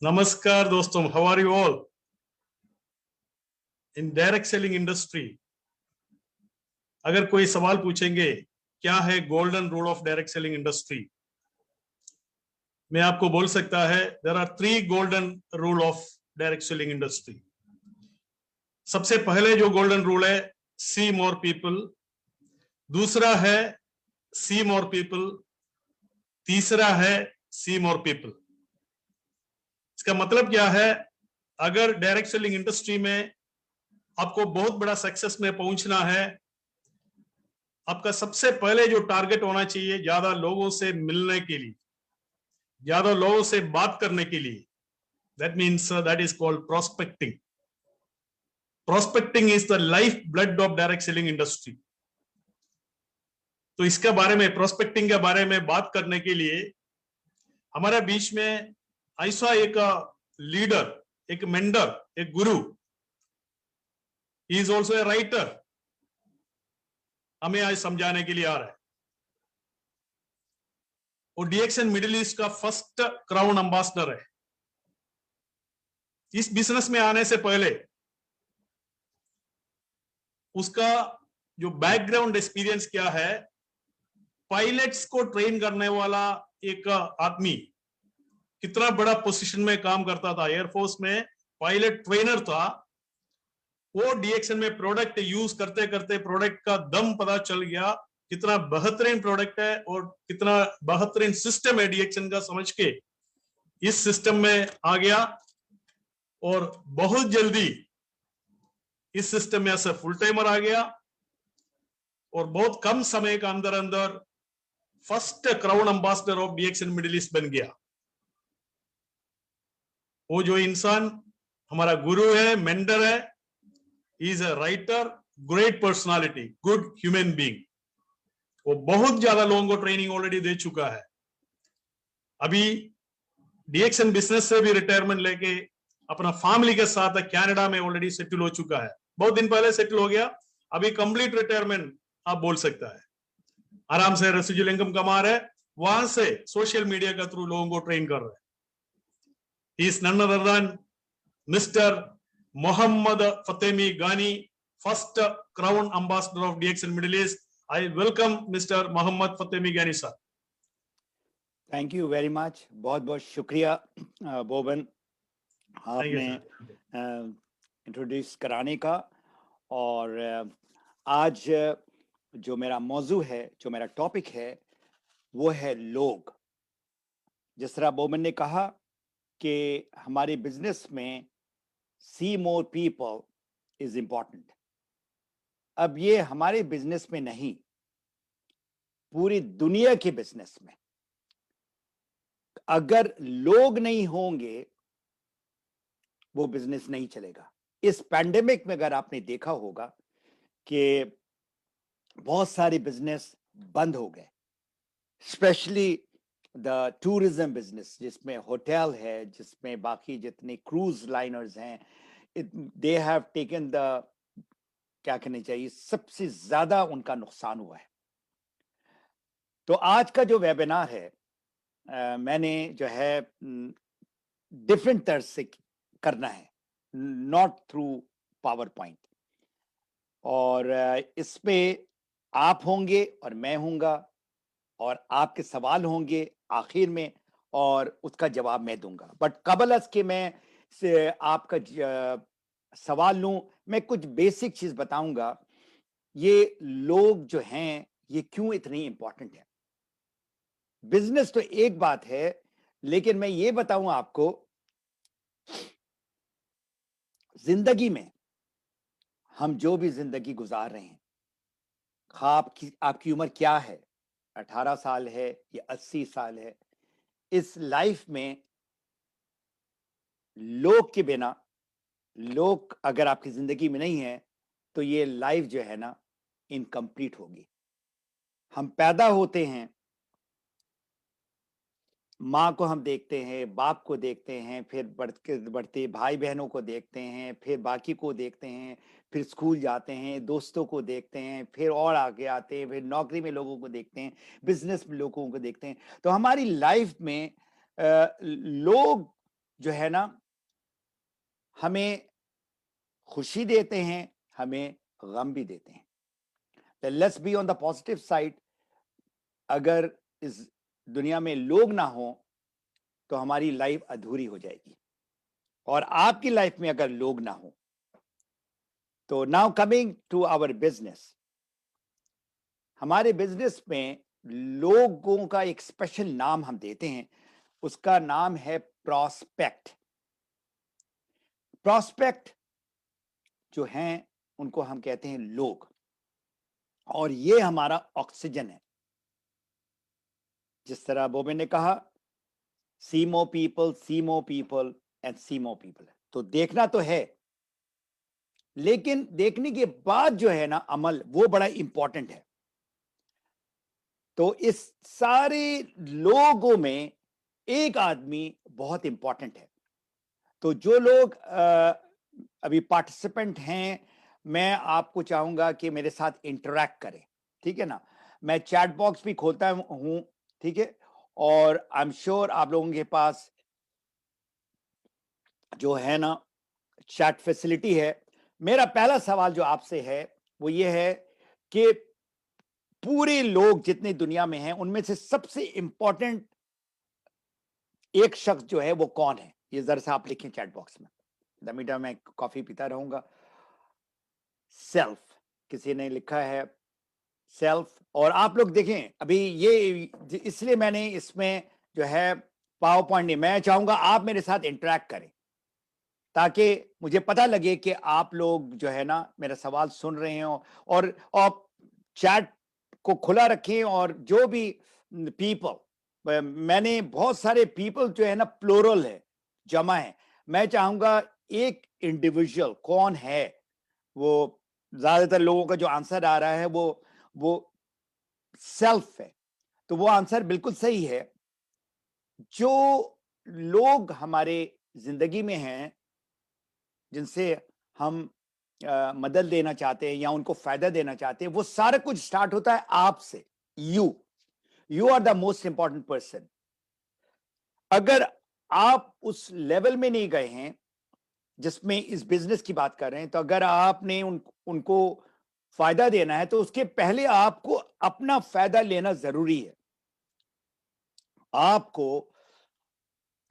नमस्कार दोस्तों, how are you all? In direct selling industry अगर कोई सवाल पूछेंगे क्या है golden rule of direct selling industry, मैं आपको बोल सकता है there are 3 golden rule of direct selling industry. सबसे पहले जो गोल्डन रूल है, सी मोर पीपल। दूसरा है सी मोर पीपल। तीसरा है सी मोर पीपल। इसका मतलब क्या है? अगर डायरेक्ट सेलिंग इंडस्ट्री में आपको बहुत बड़ा सक्सेस में पहुंचना है, आपका सबसे पहले जो टारगेट होना चाहिए, ज्यादा लोगों से मिलने के लिए, ज्यादा लोगों से बात करने के लिए। That means that is called prospecting. Prospecting is the life blood of direct selling industry. तो इसके बारे में, प्रोस्पेक्टिंग के बारे में बात करने के लिए हमारे बीच में ऐसा एक लीडर, एक मेंटर, एक गुरु, he is also a writer, हमें आज समझाने के लिए आ रहा है। वो डीएक्सन मिडिल ईस्ट का फर्स्ट क्राउन एम्बेसडर है। इस बिजनेस में आने से पहले उसका जो बैकग्राउंड एक्सपीरियंस क्या है, पायलट्स को ट्रेन करने वाला एक आदमी, कितना बड़ा पोजीशन में काम करता था, एयरफोर्स में पायलट ट्रेनर था। वो डीएक्सन में प्रोडक्ट यूज करते करते प्रोडक्ट का दम पता चल गया, कितना बेहतरीन प्रोडक्ट है और कितना बेहतरीन सिस्टम है डीएक्सन का, समझ के इस सिस्टम में आ गया और बहुत जल्दी इस सिस्टम में ऐसा फुल टाइमर आ गया और बहुत कम समय के अंदर अंदर first crown ambassador of DXN Middle East बन गया। वो जो इंसान हमारा गुरु है, मेंटर है, is a writer, great personality, good human being. वो बहुत ज्यादा लोगों को ट्रेनिंग ऑलरेडी दे चुका है। अभी डीएक्सन बिजनेस से भी रिटायरमेंट लेके अपना फैमिली के साथ कनाडा में ऑलरेडी सेटल हो चुका है। बहुत दिन पहले सेटल हो गया, अभी कंप्लीट रिटायरमेंट आप बोल सकता है। आराम से रेसिजुअल इनकम कमा रहे, वहां से सोशल मीडिया के थ्रू लोगों को ट्रेन कर रहे हैं। He is none other than Mr. Mohammad Fatemi Ghani, first Crown Ambassador of DXN Middle East. I welcome Mr. Mohammad Fatemi Ghani sir. Thank you very much, बहुत बहुत शुक्रिया बोबन आपने इंट्रोड्यूस कराने का। और आज जो मेरा मौजू है, जो मेरा टॉपिक है, वो है लोग। जिस तरह बोबन ने कहा कि हमारे बिजनेस में सी मोर पीपल इज इम्पॉर्टेंट। अब ये हमारे बिजनेस में नहीं, पूरी दुनिया के बिजनेस में अगर लोग नहीं होंगे वो बिजनेस नहीं चलेगा। इस पैंडेमिक में अगर आपने देखा होगा कि बहुत सारे बिजनेस बंद हो गए, स्पेशली द टूरिज्म बिजनेस, जिसमें होटल है, जिसमें बाकी जितने क्रूज लाइनर्स हैं, दे हैव टेकन द, क्या कहना चाहिए, सबसे ज्यादा उनका नुकसान हुआ है। तो आज का जो वेबिनार है मैंने जो है डिफरेंट तरह से करना है, नॉट थ्रू पावर पॉइंट। और इसमें आप होंगे और मैं होऊंगा और आपके सवाल होंगे आखिर में और उसका जवाब मैं दूंगा। बट कबल अस के मैं से आपका सवाल लूं, मैं कुछ बेसिक चीज बताऊंगा। ये लोग जो हैं ये क्यों इतनी इंपॉर्टेंट है। बिजनेस तो एक बात है, लेकिन मैं ये बताऊं आपको, जिंदगी में हम जो भी जिंदगी गुजार रहे हैं, आपकी उम्र क्या है, 18 साल है या 80 साल है, इस लाइफ में लोग के बिना, लोग अगर आपकी जिंदगी में नहीं है तो ये लाइफ जो है ना इनकम्प्लीट होगी। हम पैदा होते हैं, माँ को हम देखते हैं, बाप को देखते हैं, फिर बढ़ते बढ़ते भाई बहनों को देखते हैं, फिर बाकी को देखते हैं, फिर स्कूल जाते हैं, दोस्तों को देखते हैं, फिर और आगे आते हैं, फिर नौकरी में लोगों को देखते हैं, बिजनेस में लोगों को देखते हैं। तो हमारी लाइफ में लोग जो है ना हमें खुशी देते हैं, हमें गम भी देते हैं। Let's be on the positive side. अगर इस दुनिया में लोग ना हो तो हमारी लाइफ अधूरी हो जाएगी, और आपकी लाइफ में अगर लोग ना हो तो now coming to our business, हमारे बिजनेस में लोगों का एक स्पेशल नाम हम देते हैं, उसका नाम है प्रॉस्पेक्ट। प्रॉस्पेक्ट जो हैं उनको हम कहते हैं लोग, और ये हमारा ऑक्सीजन है। जिस तरह बोबे ने कहा, see more people and see more people. तो देखना तो है, लेकिन देखने के बाद जो है ना अमल, वो बड़ा इंपॉर्टेंट है। तो इस सारे लोगों में एक आदमी बहुत इंपॉर्टेंट है। तो जो लोग अभी पार्टिसिपेंट हैं, मैं आपको चाहूंगा कि मेरे साथ इंटरैक्ट करें, ठीक है ना। मैं चैट बॉक्स भी खोलता हूं, ठीक है, और आई एम श्योर आप लोगों के पास जो है ना चैट फैसिलिटी है। मेरा पहला सवाल जो आपसे है वो ये है कि पूरे लोग जितने दुनिया में हैं उनमें से सबसे इंपॉर्टेंट एक शख्स जो है वो कौन है, ये जरा सा आप लिखें चैट बॉक्स में। दमीटा मैं कॉफी पीता रहूंगा। सेल्फ, किसी ने लिखा है सेल्फ। और आप लोग देखें अभी ये, इसलिए मैंने इसमें जो है पावर पॉइंट नहीं, मैं चाहूंगा आप मेरे साथ इंटरेक्ट करें ताकि मुझे पता लगे कि आप लोग जो है ना मेरा सवाल सुन रहे हो, और चैट को खुला रखें। और जो भी पीपल, मैंने बहुत सारे पीपल जो है ना प्लूरल है, जमा है। मैं चाहूंगा एक इंडिविजुअल कौन है, वो ज्यादातर लोगों का जो आंसर आ रहा है वो सेल्फ है। तो वो आंसर बिल्कुल सही है। जो लोग हमारे जिंदगी में हैं जिनसे हम मदद देना चाहते हैं या उनको फायदा देना चाहते हैं, वो सारा कुछ स्टार्ट होता है आपसे। You are the most important person. अगर आप उस लेवल में नहीं गए हैं जिसमें इस बिजनेस की बात कर रहे हैं, तो अगर आपने उनको फायदा देना है तो उसके पहले आपको अपना फायदा लेना जरूरी है। आपको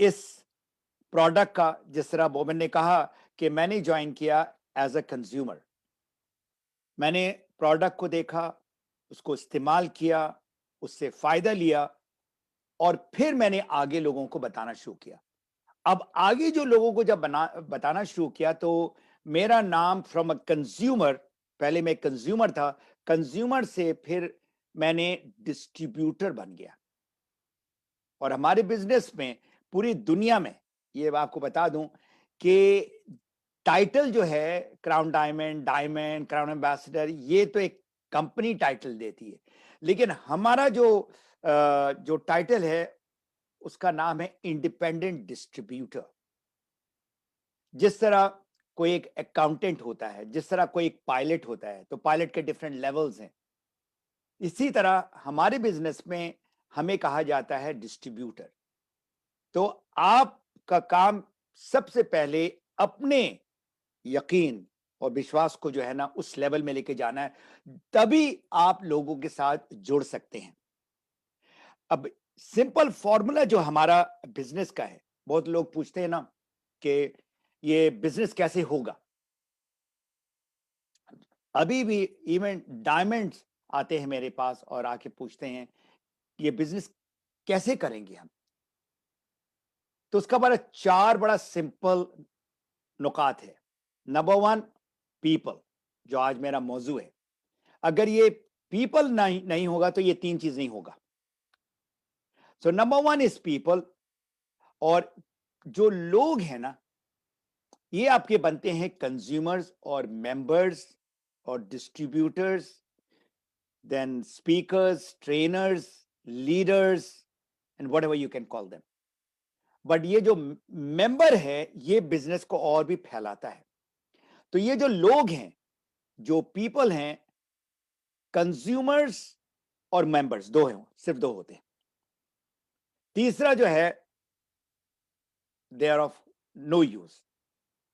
इस प्रोडक्ट का, जिस तरह बोबन ने कहा कि मैंने ज्वाइन किया एज अ कंज्यूमर, मैंने प्रोडक्ट को देखा, उसको इस्तेमाल किया, उससे फायदा लिया, और फिर मैंने आगे लोगों को बताना शुरू किया। अब आगे जो लोगों को जब बताना शुरू किया तो मेरा नाम फ्रॉम अ कंज्यूमर, पहले मैं कंज्यूमर था, कंज्यूमर से फिर मैंने डिस्ट्रीब्यूटर बन गया। और हमारे बिजनेस में पूरी दुनिया में, ये आपको बता दूं कि टाइटल जो है क्राउन डायमंड, क्राउन एम्बेसडर, ये तो एक कंपनी टाइटल देती है, लेकिन हमारा जो टाइटल है उसका नाम है इंडिपेंडेंट डिस्ट्रीब्यूटर। जिस तरह कोई एक अकाउंटेंट होता है, जिस तरह कोई एक पायलट होता है, तो पायलट के डिफरेंट लेवल्स हैं, इसी तरह हमारे बिजनेस में हमें कहा जाता है डिस्ट्रीब्यूटर। तो आपका काम सबसे पहले अपने यकीन और विश्वास को जो है ना उस लेवल में लेके जाना है, तभी आप लोगों के साथ जुड़ सकते हैं। अब सिंपल फॉर्मूला जो हमारा बिजनेस का है, बहुत लोग पूछते हैं ना कि ये बिजनेस कैसे होगा। अभी भी इवन डायमंड्स आते हैं मेरे पास और आके पूछते हैं ये बिजनेस कैसे करेंगे हम। तो उसका चार बड़ा सिंपल नुकात है। नंबर वन, पीपल, जो आज मेरा मौजू है। अगर ये पीपल नहीं होगा तो ये तीन चीज नहीं होगा। So number one is people. और जो लोग हैं ना, ये आपके बनते हैं कंज्यूमर्स और मेंबर्स और distributors, then speakers, trainers, leaders, and whatever you can call them. But ये जो मेंबर है ये बिजनेस को और भी फैलाता है। तो ये जो लोग हैं, जो पीपल हैं, कंज्यूमर्स और मेंबर्स, दो हैं, सिर्फ दो होते हैं। तीसरा जो है, they are of no use,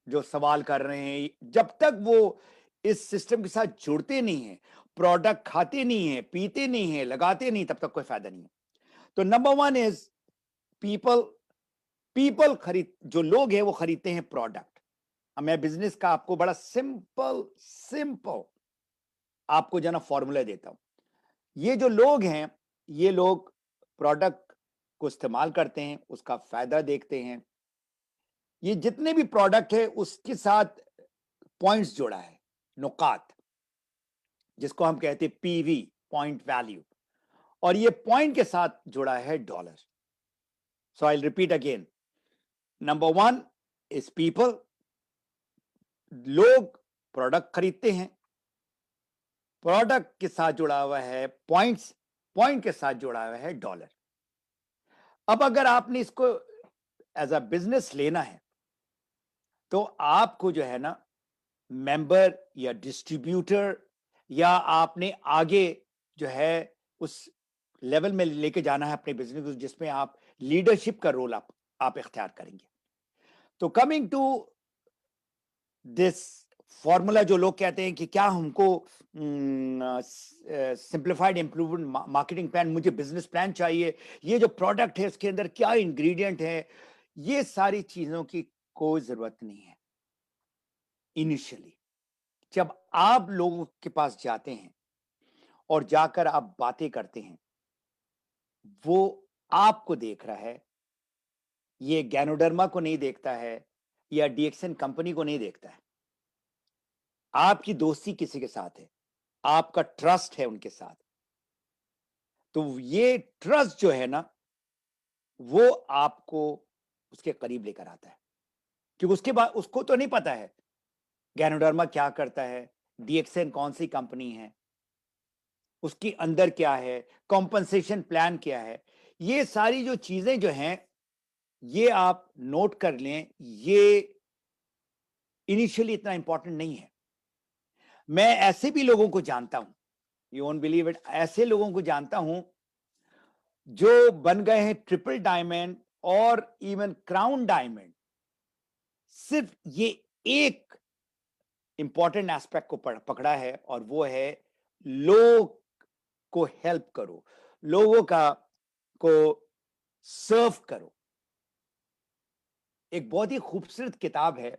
जो सवाल कर रहे हैं, जब तक वो इस सिस्टम के साथ जुड़ते नहीं हैं, प्रोडक्ट खाते नहीं हैं, पीते नहीं हैं, लगाते नहीं, तब तक कोई फायदा नहीं है। तो number one is people. People खरीद, जो लोग हैं वो खरीदते हैं प्रोडक्ट। अब मैं बिजनेस का आपको बड़ा सिंपल सिंपल आपको जो ना फॉर्मूला देता हूं। ये जो लोग हैं, ये लोग प्रोडक्ट को इस्तेमाल करते हैं, उसका फायदा देखते हैं। ये जितने भी प्रोडक्ट है उसके साथ पॉइंट्स जोड़ा है, नुकात, जिसको हम कहते हैं पीवी, पॉइंट वैल्यू, और ये पॉइंट के साथ जुड़ा है dollar. So I repeat again, number one is people. लोग प्रोडक्ट खरीदते हैं, प्रोडक्ट के साथ जुड़ा हुआ है पॉइंट्स, पॉइंट के साथ जुड़ा हुआ है डॉलर। अब अगर आपने इसको एज अ बिजनेस लेना है, तो आपको जो है ना मेंबर या डिस्ट्रीब्यूटर, या आपने आगे जो है उस लेवल में लेके जाना है अपने बिजनेस को, जिसमें आप लीडरशिप का रोल आप इख्तियार करेंगे। तो कमिंग टू दिस फॉर्मूला, जो लोग कहते हैं कि क्या हमको सिंप्लीफाइड इंप्रूवमेंट मार्केटिंग प्लान, मुझे बिजनेस प्लान चाहिए, ये जो प्रोडक्ट है उसके अंदर क्या इंग्रेडिएंट है, ये सारी चीजों की कोई जरूरत नहीं है। इनिशियली जब आप लोगों के पास जाते हैं और जाकर आप बातें करते हैं, वो आपको देख रहा है, ये गैनोडर्मा को नहीं देखता है, या डीएक्सन कंपनी को नहीं देखता है। आपकी दोस्ती किसी के साथ है, आपका ट्रस्ट है उनके साथ। तो ये ट्रस्ट जो है ना, वो आपको उसके करीब लेकर आता है, क्योंकि उसके बाद उसको तो नहीं पता है गैनोडर्मा क्या करता है, डीएक्सन कौन सी कंपनी है, उसकी अंदर क्या है, कॉम्पनसेशन प्लान क्या है। ये सारी जो चीजें जो हैं, ये आप नोट कर लें, ये इनिशियली इतना इंपॉर्टेंट नहीं है। मैं ऐसे भी लोगों को जानता हूं, यू वोंट बिलीव इट, ऐसे लोगों को जानता हूं जो बन गए हैं ट्रिपल डायमंड और इवन क्राउन डायमंड, सिर्फ ये एक इंपॉर्टेंट एस्पेक्ट को पकड़ा है, और वो है लोग को हेल्प करो, लोगों को सर्व करो। एक बहुत ही खूबसूरत किताब है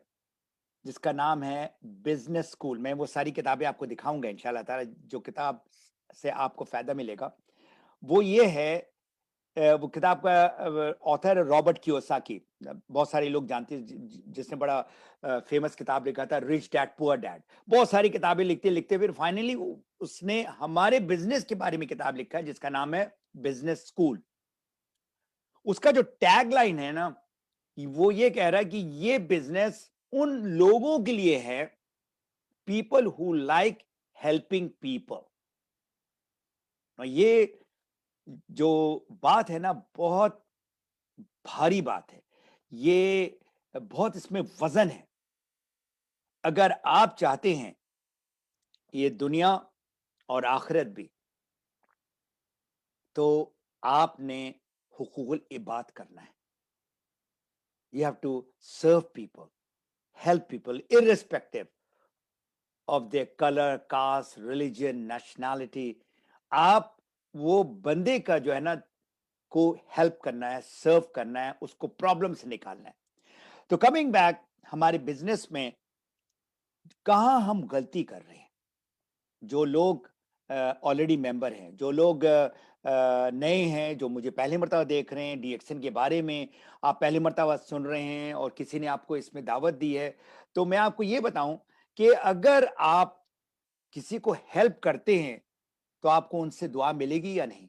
जिसका नाम है बिजनेस स्कूल। मैं वो सारी किताबें आपको दिखाऊंगा इंशाल्लाह ताला, जो किताब से आपको फायदा मिलेगा वो ये है, वो किताब का ऑथर रॉबर्ट कियोसाकी, बहुत सारे लोग जानते हैं, जिसने बड़ा फेमस किताब लिखा था रिच डैड पुअर डैड। बहुत सारी किताबें लिखते लिखते फिर फाइनली उसने हमारे बिजनेस के बारे में किताब लिखा है जिसका नाम है बिजनेस स्कूल। उसका जो टैग लाइन है ना, वो ये कह रहा है कि ये बिजनेस उन लोगों के लिए है, people who like helping people. ये जो बात है ना, बहुत भारी बात है, ये बहुत इसमें वजन है। अगर आप चाहते हैं ये दुनिया और आखिरत भी, तो आपने हुकूकुल इबाद करना है। You have to serve people, help people, irrespective of their colour, caste, religion, nationality. आप वो बंदे का जो है ना को हेल्प करना है, सर्व करना है, उसको प्रॉब्लम से निकालना है। तो कमिंग बैक, हमारे बिजनेस में कहां हम गलती कर रहे हैं? जो लोग ऑलरेडी मेंबर हैं, जो लोग नए हैं, जो मुझे पहली मर्तबा देख रहे हैं, डीएक्सन के बारे में आप पहली मर्तबा सुन रहे हैं और किसी ने आपको इसमें दावत दी है, तो मैं आपको ये बताऊं कि अगर आप किसी को हेल्प करते हैं तो आपको उनसे दुआ मिलेगी या नहीं।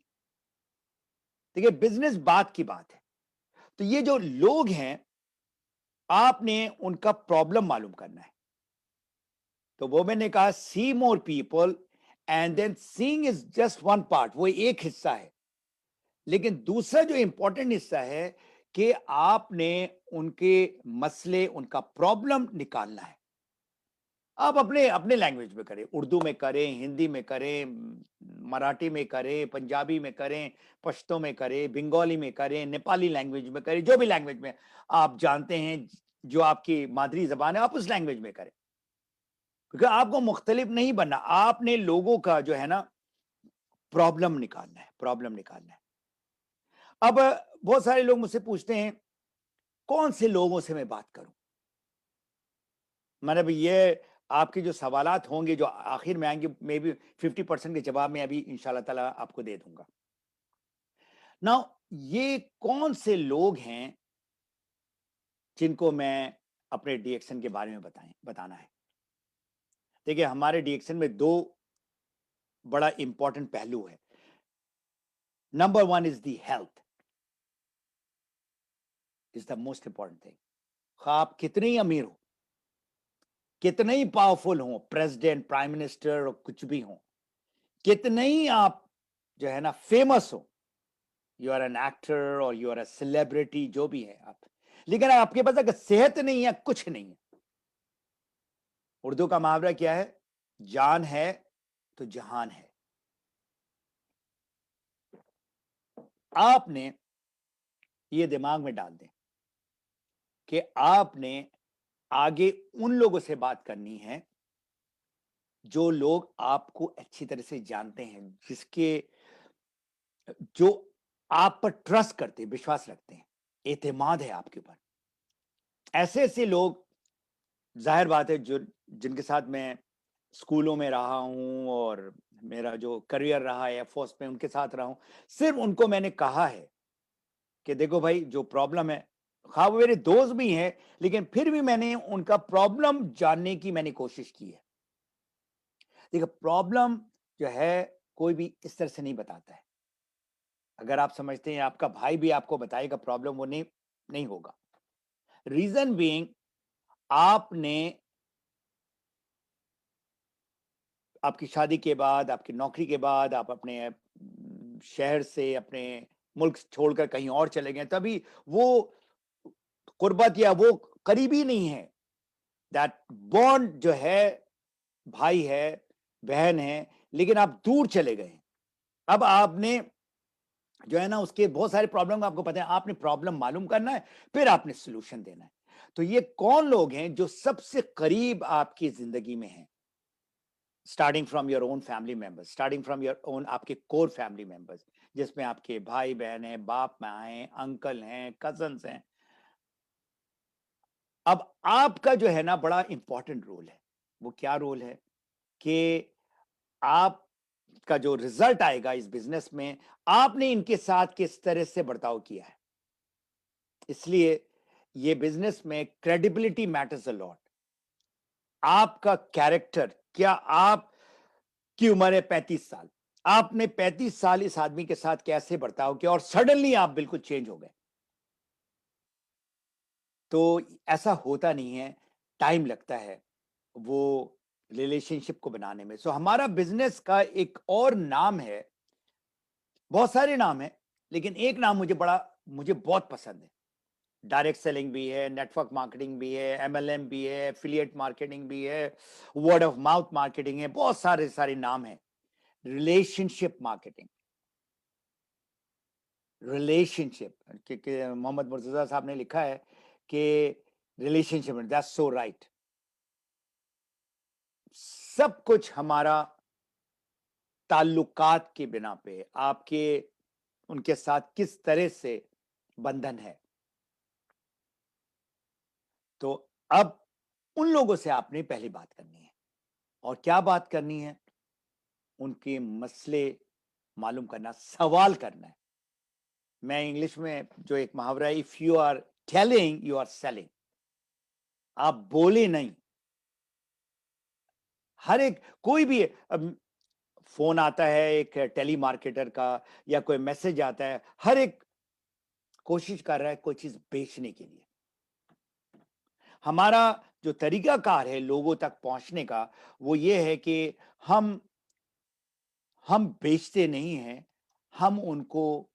देखिए, बिजनेस बात की बात है। तो ये जो लोग हैं, आपने उनका प्रॉब्लम मालूम करना है। तो वो मैंने कहा see more people, and then seeing is just one part, वो एक हिस्सा है। लेकिन दूसरा जो इंपॉर्टेंट हिस्सा है कि आपने उनके मसले, उनका प्रॉब्लम निकालना है। आप अपने अपने लैंग्वेज में करें, उर्दू में करें, हिंदी में करें, मराठी में करें, पंजाबी में करें, पश्तो में करें, बंगाली में करें, नेपाली लैंग्वेज में करें, जो भी लैंग्वेज में आप जानते हैं, जो आपकी मादरी जबान है आप उस लैंग्वेज में करें, क्योंकि आपको मुख्तलिफ नहीं बनना, आपने लोगों का जो है ना प्रॉब्लम निकालना है, प्रॉब्लम निकालना है। अब बहुत सारे लोग मुझसे पूछते हैं कौन से लोगों से मैं बात करूं। मतलब ये आपके जो सवालात होंगे जो आखिर में आएंगे, मे बी 50% के जवाब मैं अभी इंशाल्लाह ताला आपको दे दूंगा। नाउ ये कौन से लोग हैं जिनको मैं अपने डीएक्शन के बारे में बताना है। देखिए हमारे डीएक्शन में दो बड़ा इंपॉर्टेंट पहलू है। Number one is the health, is the most important thing. आप कितने ही अमीर हो, कितने ही पावरफुल हो, प्रेसिडेंट, प्राइम मिनिस्टर और कुछ भी हो, कितने ही आप जो है ना फेमस हो, यू आर एन एक्टर और यू आर अ सेलिब्रिटी, जो भी है आप, लेकिन आपके पास अगर सेहत नहीं है, कुछ नहीं है। उर्दू का मुहावरा क्या है? जान है तो जहान है। आपने ये दिमाग में डाल दें कि आपने आगे उन लोगों से बात करनी है जो लोग आपको अच्छी तरह से जानते हैं, जो आप पर ट्रस्ट करते हैं, विश्वास रखते हैं, एतमाद है आपके ऊपर। ऐसे ऐसे लोग, जाहिर बात है, जो जिनके साथ मैं स्कूलों में रहा हूं और मेरा जो करियर रहा है एयरफोर्स में, उनके साथ रहा हूं, सिर्फ उनको मैंने कहा है कि देखो भाई जो प्रॉब्लम है, हाँ वो मेरे दोस्त भी हैं, लेकिन फिर भी मैंने उनका प्रॉब्लम जानने की मैंने कोशिश की है। देखिए प्रॉब्लम जो है कोई भी इस तरह से नहीं बताता है। अगर आप समझते हैं आपका भाई भी आपको बताएगा प्रॉब्लम, वो नहीं होगा। रीजन बीइंग, आपने आपकी शादी के बाद, आपकी नौकरी के बाद, आप अपने शहर से, अपने मुल्क छोड़कर कहीं और चले गए, तभी वो कुर्बत या वो करीबी नहीं है। दैट बॉन्ड जो है, भाई है, बहन है, लेकिन आप दूर चले गए। अब आपने जो है ना उसके बहुत सारे प्रॉब्लम आपको पता है, आपने प्रॉब्लम मालूम करना है, फिर आपने सोल्यूशन देना है। तो ये कौन लोग हैं जो सबसे करीब आपकी जिंदगी में हैं? Starting from your own family members, starting from your own, आपके कोर फैमिली मेंबर्स, जिसमें आपके भाई बहन हैं, बाप माँ हैं, अंकल हैं, कजन्स हैं। अब आपका जो है ना बड़ा इंपॉर्टेंट रोल है। वो क्या रोल है कि आपका जो रिजल्ट आएगा इस बिजनेस में, आपने इनके साथ किस तरह से बर्ताव किया है। इसलिए ये बिजनेस में क्रेडिबिलिटी मैटर्स अ लॉट। आपका कैरेक्टर, क्या आपकी उम्र है 35 साल, आपने 35 साल इस आदमी के साथ कैसे बर्ताव किया और सडनली आप बिल्कुल चेंज हो गए, तो ऐसा होता नहीं है, टाइम लगता है वो रिलेशनशिप को बनाने में। सो हमारा बिजनेस का एक और नाम है, बहुत सारे नाम है, लेकिन एक नाम मुझे बहुत पसंद है। डायरेक्ट सेलिंग भी है, नेटवर्क मार्केटिंग भी है, एमएलएम भी है, एफिलिएट मार्केटिंग भी है, वर्ड ऑफ माउथ मार्केटिंग है, बहुत सारे सारे नाम है। Relationship marketing, relationship, Mohammad Murtaza साहब ने लिखा है कि रिलेशनशिप, दैट्स सो राइट। सब कुछ हमारा ताल्लुकात के बिना पे, आपके उनके साथ किस तरह से बंधन है। तो अब उन लोगों से आपने पहली बात करनी है, और क्या बात करनी है? उनके मसले मालूम करना, सवाल करना है। मैं इंग्लिश में जो एक मुहावरा है, if you are telling you are selling. आप बोले नहीं। हर एक, कोई भी फोन आता है एक टेली मार्केटर का, या कोई मैसेज आता है, हर एक कोशिश कर रहा है कोई चीज बेचने के लिए। हमारा जो तरीकाकार है लोगों तक पहुंचने का, वो ये है कि हम हम बेचते नहीं हैं, हम उनको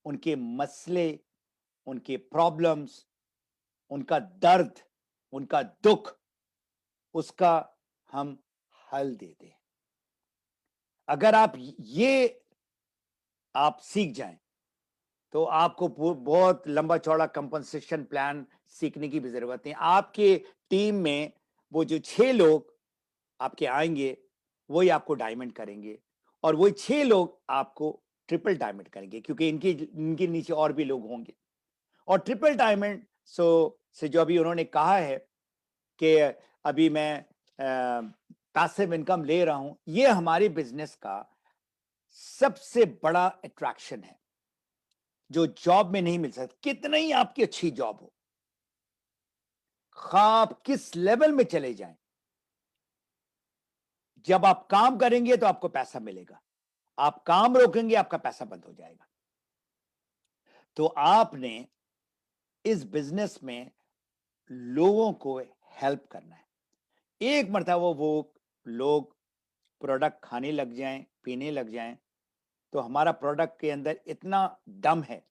उनके मसले, उनके प्रॉब्लम्स, उनका दर्द, उनका दुख, उसका हम हल देते हैं। अगर आप ये सीख जाएं तो आपको बहुत लंबा चौड़ा कंपनसेशन प्लान सीखने की भी जरूरत है। आपके टीम में वो जो 6 लोग आपके आएंगे वही आपको डायमंड करेंगे, और वही 6 लोग आपको ट्रिपल डायमंड करेंगे, क्योंकि इनके नीचे और भी लोग होंगे। और ट्रिपल डायमंड से जो अभी उन्होंने कहा है कि अभी मैं पैसिव इनकम ले रहा हूं, ये हमारे बिजनेस का सबसे बड़ा अट्रैक्शन है जो जॉब में नहीं मिल सकता। कितना ही आपकी अच्छी जॉब हो, आप किस लेवल में चले जाएं, जब आप काम करेंगे तो आपको पैसा मिलेगा, आप काम रोकेंगे आपका पैसा बंद हो जाएगा। तो आपने इस बिजनेस में लोगों को हेल्प करना है। एक मर्तबा वो लोग प्रोडक्ट खाने लग जाएं, पीने लग जाएं, तो हमारा प्रोडक्ट के अंदर इतना दम है।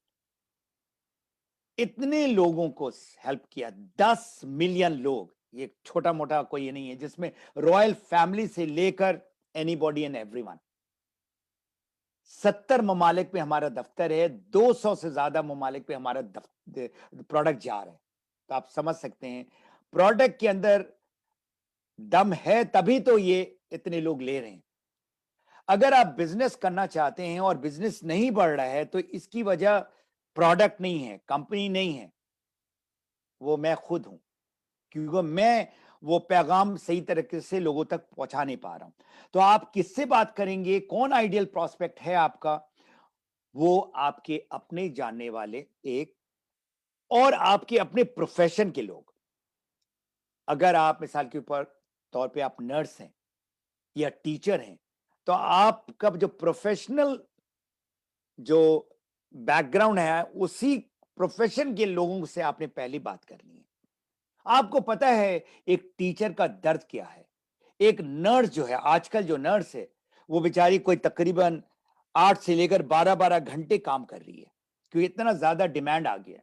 इतने लोगों को हेल्प किया, 10 मिलियन लोग, ये छोटा मोटा कोई ये नहीं है, जिसमें रॉयल फैमिली से लेकर एनीबॉडी एंड एवरीवन। 70 ममालिक पे हमारा दफ्तर है, 200 से ज्यादा ममालिक पे हमारा प्रोडक्ट जा रहा है। तो आप समझ सकते हैं प्रोडक्ट के अंदर दम है, तभी तो ये इतने लोग ले रहे हैं। अगर आप बिजनेस करना चाहते हैं और बिजनेस नहीं बढ़ रहा है, तो इसकी वजह प्रोडक्ट नहीं है, कंपनी नहीं है, वो मैं खुद हूं, क्योंकि मैं वो पैगाम सही तरीके से लोगों तक पहुंचा नहीं पा रहा हूं। तो आप किससे बात करेंगे, कौन आइडियल प्रोस्पेक्ट है आपका? वो आपके अपने जानने वाले एक, और आपके अपने प्रोफेशन के लोग। अगर आप मिसाल के ऊपर तौर पे आप नर्स हैं या टीचर हैं, तो आपका जो प्रोफेशनल जो बैकग्राउंड है, उसी प्रोफेशन के लोगों से आपने पहली बात करनी है। आपको पता है एक टीचर का दर्द क्या है। एक नर्स जो है, आजकल जो नर्स है, वो बेचारी कोई तकरीबन 8 से लेकर 12-12 घंटे काम कर रही है, क्योंकि इतना ज्यादा डिमांड आ गया,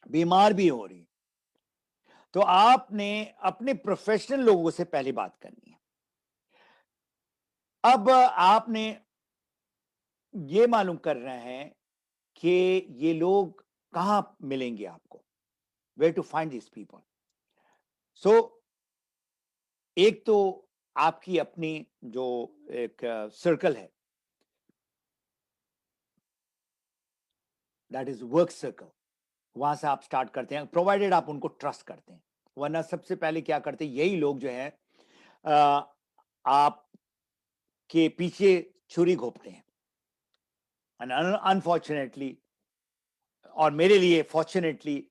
बीमार भी हो रही है। तो आपने अपने प्रोफेशनल लोगों से पहली बात करनी है। अब आपने ये मालूम करना है कि ये लोग कहां मिलेंगे आपको, where to find this people. So एक तो आपकी अपनी जो एक सर्कल है, दैट इज वर्क सर्कल, वहां से आप स्टार्ट करते हैं, प्रोवाइडेड आप उनको ट्रस्ट करते हैं। वरना सबसे पहले क्या करते हैं, यही लोग जो है आपके पीछे छुरी घोंपते हैं। अनफॉर्चुनेटली, और मेरे लिए फॉर्चुनेटली,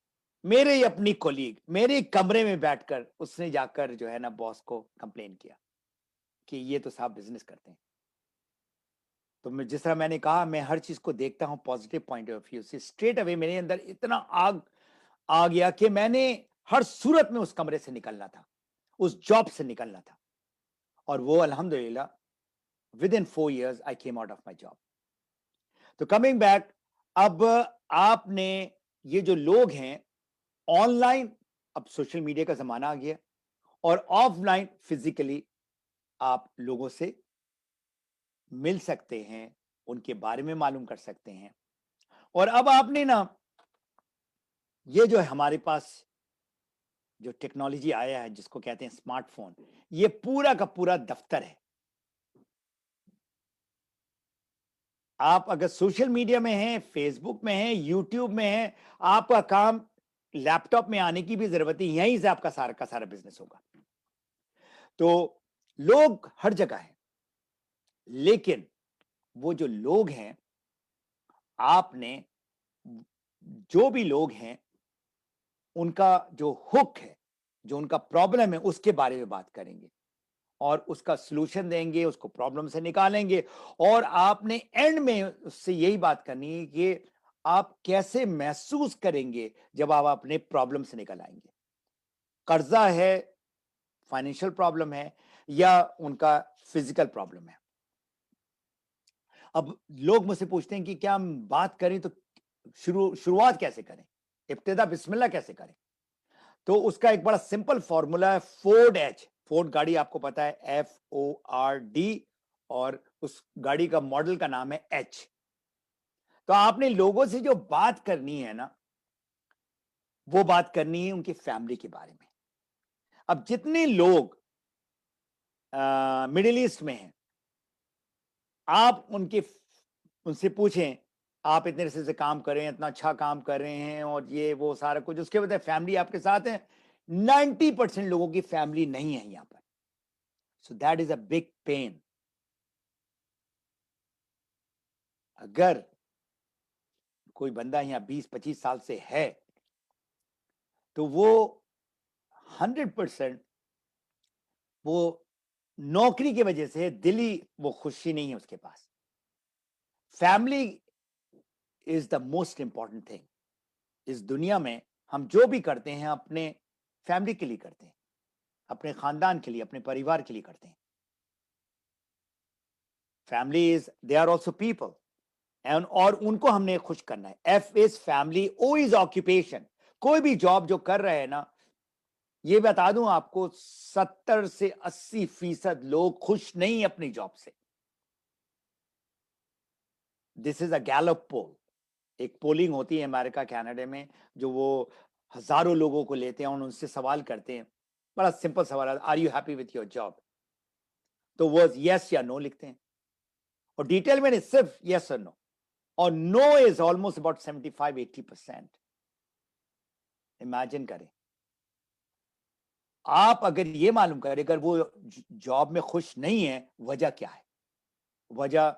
मेरे ही अपनी कोलीग मेरे कमरे में बैठकर उसने जाकर जो है ना बॉस को कंप्लेन किया कि ये तो साहब बिजनेस करते हैं। तो मैं, जिस तरह मैंने कहा, मैं हर चीज को देखता हूं पॉजिटिव पॉइंट ऑफ व्यू से, स्ट्रेट अवे मेरे अंदर इतना आग आ गया कि मैंने हर सूरत में उस कमरे से निकलना था, उस जॉब से निकलना था। और वो अल्हम्दुलिल्लाह with in 4 years I came out of my job. तो कमिंग बैक, अब आपने ये जो लोग हैं ऑनलाइन, अब सोशल मीडिया का जमाना आ गया, और ऑफलाइन फिजिकली आप लोगों से मिल सकते हैं, उनके बारे में मालूम कर सकते हैं। और अब आपने ना, ये जो है हमारे पास जो टेक्नोलॉजी आया है जिसको कहते हैं स्मार्टफोन, ये पूरा का पूरा दफ्तर है। आप अगर सोशल मीडिया में हैं, फेसबुक में हैं, यूट्यूब में हैं, आपका काम लैपटॉप में आने की भी जरूरत है, यहीं से आपका सारा का सारा बिजनेस होगा। तो लोग हर जगह हैं, लेकिन वो जो लोग हैं, आपने, जो भी लोग हैं, उनका जो हुक है, जो उनका प्रॉब्लम है, उसके बारे में बात करेंगे और उसका सलूशन देंगे, उसको प्रॉब्लम से निकालेंगे। और आपने एंड में उससे यही बात करनी है कि आप कैसे महसूस करेंगे जब आप अपने प्रॉब्लम से निकल आएंगे। कर्जा है, फाइनेंशियल प्रॉब्लम है, या उनका फिजिकल प्रॉब्लम है। अब लोग मुझसे पूछते हैं कि क्या हम बात करें तो शुरुआत कैसे करें, इब्तिदा बिस्मिल्लाह कैसे करें? तो उसका एक बड़ा सिंपल फॉर्मूला है, फोर्ड एच। फोर्ड गाड़ी आपको पता है, FORD, और उस गाड़ी का मॉडल का नाम है एच। तो आपने लोगों से जो बात करनी है ना, वो बात करनी है उनकी फैमिली के बारे में। अब जितने लोग मिडिल ईस्ट में हैं, आप उनसे पूछें, आप इतने अरसे से काम कर रहे हैं, इतना अच्छा काम कर रहे हैं और ये वो सारा कुछ, उसके बाद फैमिली आपके साथ है। 90% लोगों की फैमिली नहीं है यहां पर। So that is a big pain. अगर कोई बंदा यहाँ 20-25 साल से है, तो वो 100% वो नौकरी की वजह से दिली वो खुशी नहीं है उसके पास। Family is the most important thing. इस दुनिया में हम जो भी करते हैं अपने फैमिली के लिए करते हैं, अपने खानदान के लिए, अपने परिवार के लिए करते हैं। Family is, they are also people, and और उनको हमने खुश करना है। F is family, O is occupation. कोई भी जॉब जो कर रहे हैं ना, ये बता दूं आपको, 70 से 80% लोग खुश नहीं अपनी जॉब से। दिस इज अ गैलप पोल। एक पोलिंग होती है अमेरिका कनाडा में, जो वो हजारों लोगों को लेते हैं और उनसे सवाल करते हैं। बड़ा सिंपल सवाल है, are you happy with your job? तो वो यस या नो लिखते हैं, और डिटेल में नहीं, सिर्फ यस और नो। और no is almost about 75-80%। Imagine करें, आप अगर ये मालूम करें अगर वो जॉब में खुश नहीं है, वजह क्या है? वजह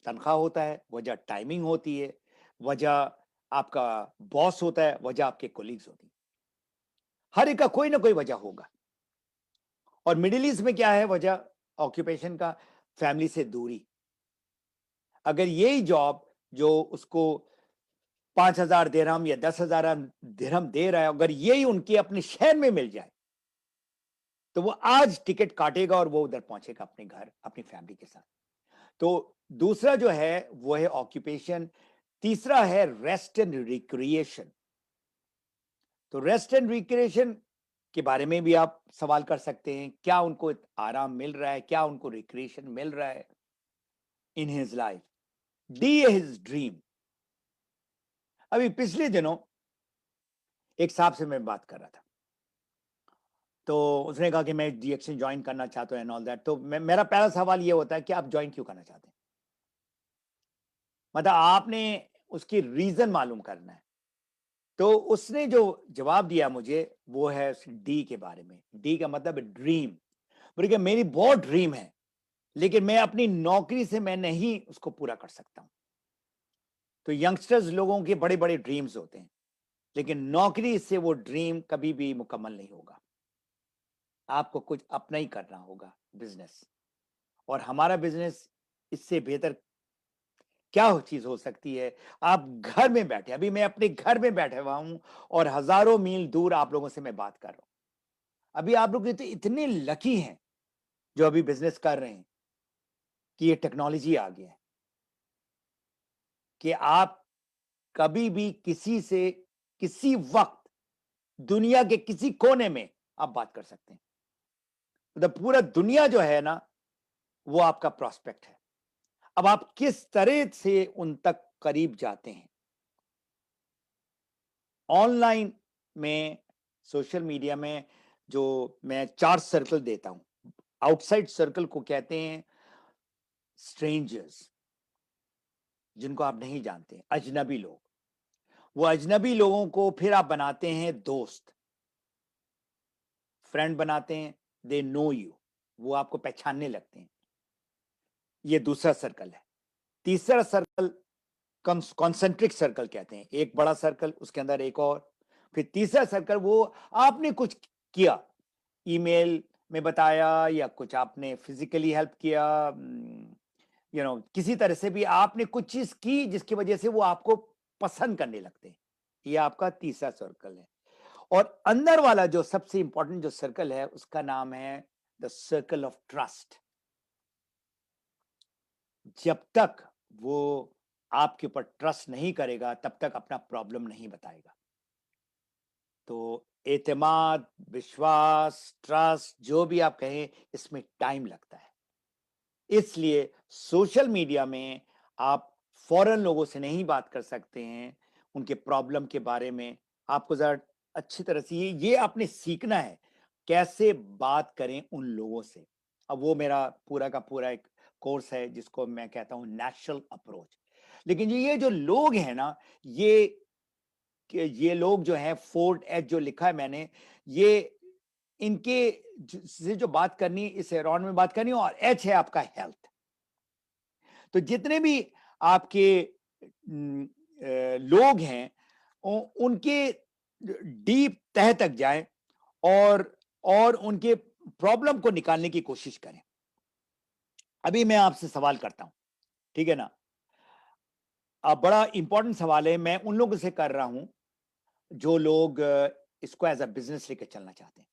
तनख्वाह होता है, वजह टाइमिंग होती है, वजह आपका बॉस होता है, वजह आपके कोलीग्स होती है। हर एक का कोई ना कोई वजह होगा। और मिडिल ईस्ट में क्या है वजह ऑक्यूपेशन का? फैमिली से दूरी। अगर यही जॉब जो उसको 5,000 दिरहम या 10,000 दिरहम दे रहा है, अगर यही उनके अपने शहर में मिल जाए, तो वो आज टिकट काटेगा और वो उधर पहुंचेगा अपने घर, अपनी फैमिली के साथ। तो दूसरा जो है वो है ऑक्यूपेशन। तीसरा है रेस्ट एंड रिक्रिएशन। तो रेस्ट एंड रिक्रिएशन के बारे में भी आप सवाल कर सकते हैं, क्या उनको आराम मिल रहा है, क्या उनको रिक्रिएशन मिल रहा है in his life? D his dream. अभी पिछले दिनों एक साहब से मैं बात कर रहा था, तो उसने कहा कि मैं डीएक्शन ज्वाइन करना चाहता हूं एंड ऑल दैट। तो मेरा पहला सवाल ये होता है कि आप ज्वाइन क्यों करना चाहते हैं? मतलब आपने उसकी रीजन मालूम करना है। तो उसने जो जवाब दिया मुझे, वो है डी के बारे में। डी का मतलब ड्रीम। बोले मेरी बहुत ड्रीम है, लेकिन मैं अपनी नौकरी से मैं नहीं उसको पूरा कर सकता हूं। तो यंगस्टर्स लोगों के बड़े बड़े ड्रीम्स होते हैं, लेकिन नौकरी से वो ड्रीम कभी भी मुकम्मल नहीं होगा। आपको कुछ अपना ही करना होगा बिजनेस। और हमारा बिजनेस इससे बेहतर क्या चीज हो सकती है? आप घर में बैठे, अभी मैं अपने घर में बैठे हुआ हूं और हजारों मील दूर आप लोगों से मैं बात कर रहा हूं। अभी आप लोग तो इतने लकी हैं जो अभी बिजनेस कर रहे हैं कि ये टेक्नोलॉजी आ गया है कि आप कभी भी किसी से किसी वक्त दुनिया के किसी कोने में आप बात कर सकते हैं। मतलब पूरा दुनिया जो है ना, वो आपका प्रोस्पेक्ट है। अब आप किस तरह से उन तक करीब जाते हैं? ऑनलाइन में, सोशल मीडिया में जो मैं 4 सर्कल देता हूं, आउटसाइड सर्कल को कहते हैं स्ट्रेंजर्स, जिनको आप नहीं जानते, अजनबी लोग। वो अजनबी लोगों को फिर आप बनाते हैं दोस्त, फ्रेंड बनाते हैं। दे नो यू, वो आपको पहचानने लगते हैं। ये दूसरा सर्कल है। तीसरा सर्कल कॉन्सेंट्रिक सर्कल कहते हैं, एक बड़ा सर्कल, उसके अंदर एक और। फिर तीसरा सर्कल, वो आपने कुछ किया, ईमेल में बताया या कुछ आपने फिजिकली हेल्प किया, किसी तरह से भी आपने कुछ चीज की जिसकी वजह से वो आपको पसंद करने लगते हैं। ये आपका तीसरा सर्कल है। और अंदर वाला जो सबसे इंपॉर्टेंट जो सर्कल है, उसका नाम है द सर्कल ऑफ ट्रस्ट। जब तक वो आपके ऊपर ट्रस्ट नहीं करेगा, तब तक अपना प्रॉब्लम नहीं बताएगा। तो एतमाद, विश्वास, ट्रस्ट, जो भी आप कहें, इसमें टाइम लगता है। इसलिए सोशल मीडिया में आप फॉरेन लोगों से नहीं बात कर सकते हैं, उनके प्रॉब्लम के बारे में आपको ज़रा अच्छी तरह से ये आपने सीखना है, कैसे बात करें उन लोगों से। अब वो मेरा पूरा का पूरा एक कोर्स है जिसको मैं कहता हूँ नेचुरल अप्रोच। लेकिन ये जो लोग हैं ना, ये लोग जो हैं, 4H जो लिखा है मैंने, ये इनके से जो बात करनी, इस अराउंड में बात करनी, और H है आपका हेल्थ। तो जितने भी आपके लोग हैं, उनके डीप तह तक जाएं और उनके प्रॉब्लम को निकालने की कोशिश करें। अभी मैं आपसे सवाल करता हूं, ठीक है ना? अब बड़ा इंपॉर्टेंट सवाल है, मैं उन लोगों से कर रहा हूं जो लोग इसको एज अ बिजनेस लेकर चलना चाहते हैं।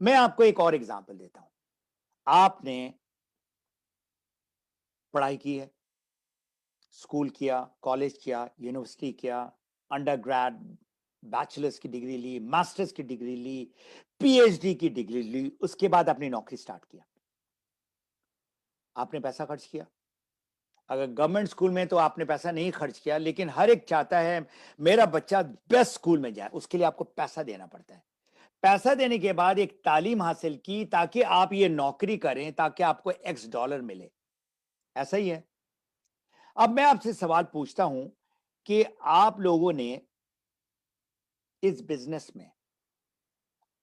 मैं आपको एक और एग्जांपल देता हूं। आपने पढ़ाई की है, स्कूल किया, कॉलेज किया, यूनिवर्सिटी किया, अंडर ग्रेड, बैचलर्स की डिग्री ली, मास्टर्स की डिग्री ली, पीएचडी की डिग्री ली, उसके बाद अपनी नौकरी स्टार्ट किया। आपने पैसा खर्च किया। अगर गवर्नमेंट स्कूल में तो आपने पैसा नहीं खर्च किया, लेकिन हर एक चाहता है मेरा बच्चा बेस्ट स्कूल में जाए, उसके लिए आपको पैसा देना पड़ता है। पैसा देने के बाद एक तालीम हासिल की ताकि आप ये नौकरी करें, ताकि आपको एक्स डॉलर मिले। ऐसा ही है। अब मैं आपसे सवाल पूछता हूं कि आप लोगों ने इस बिजनेस में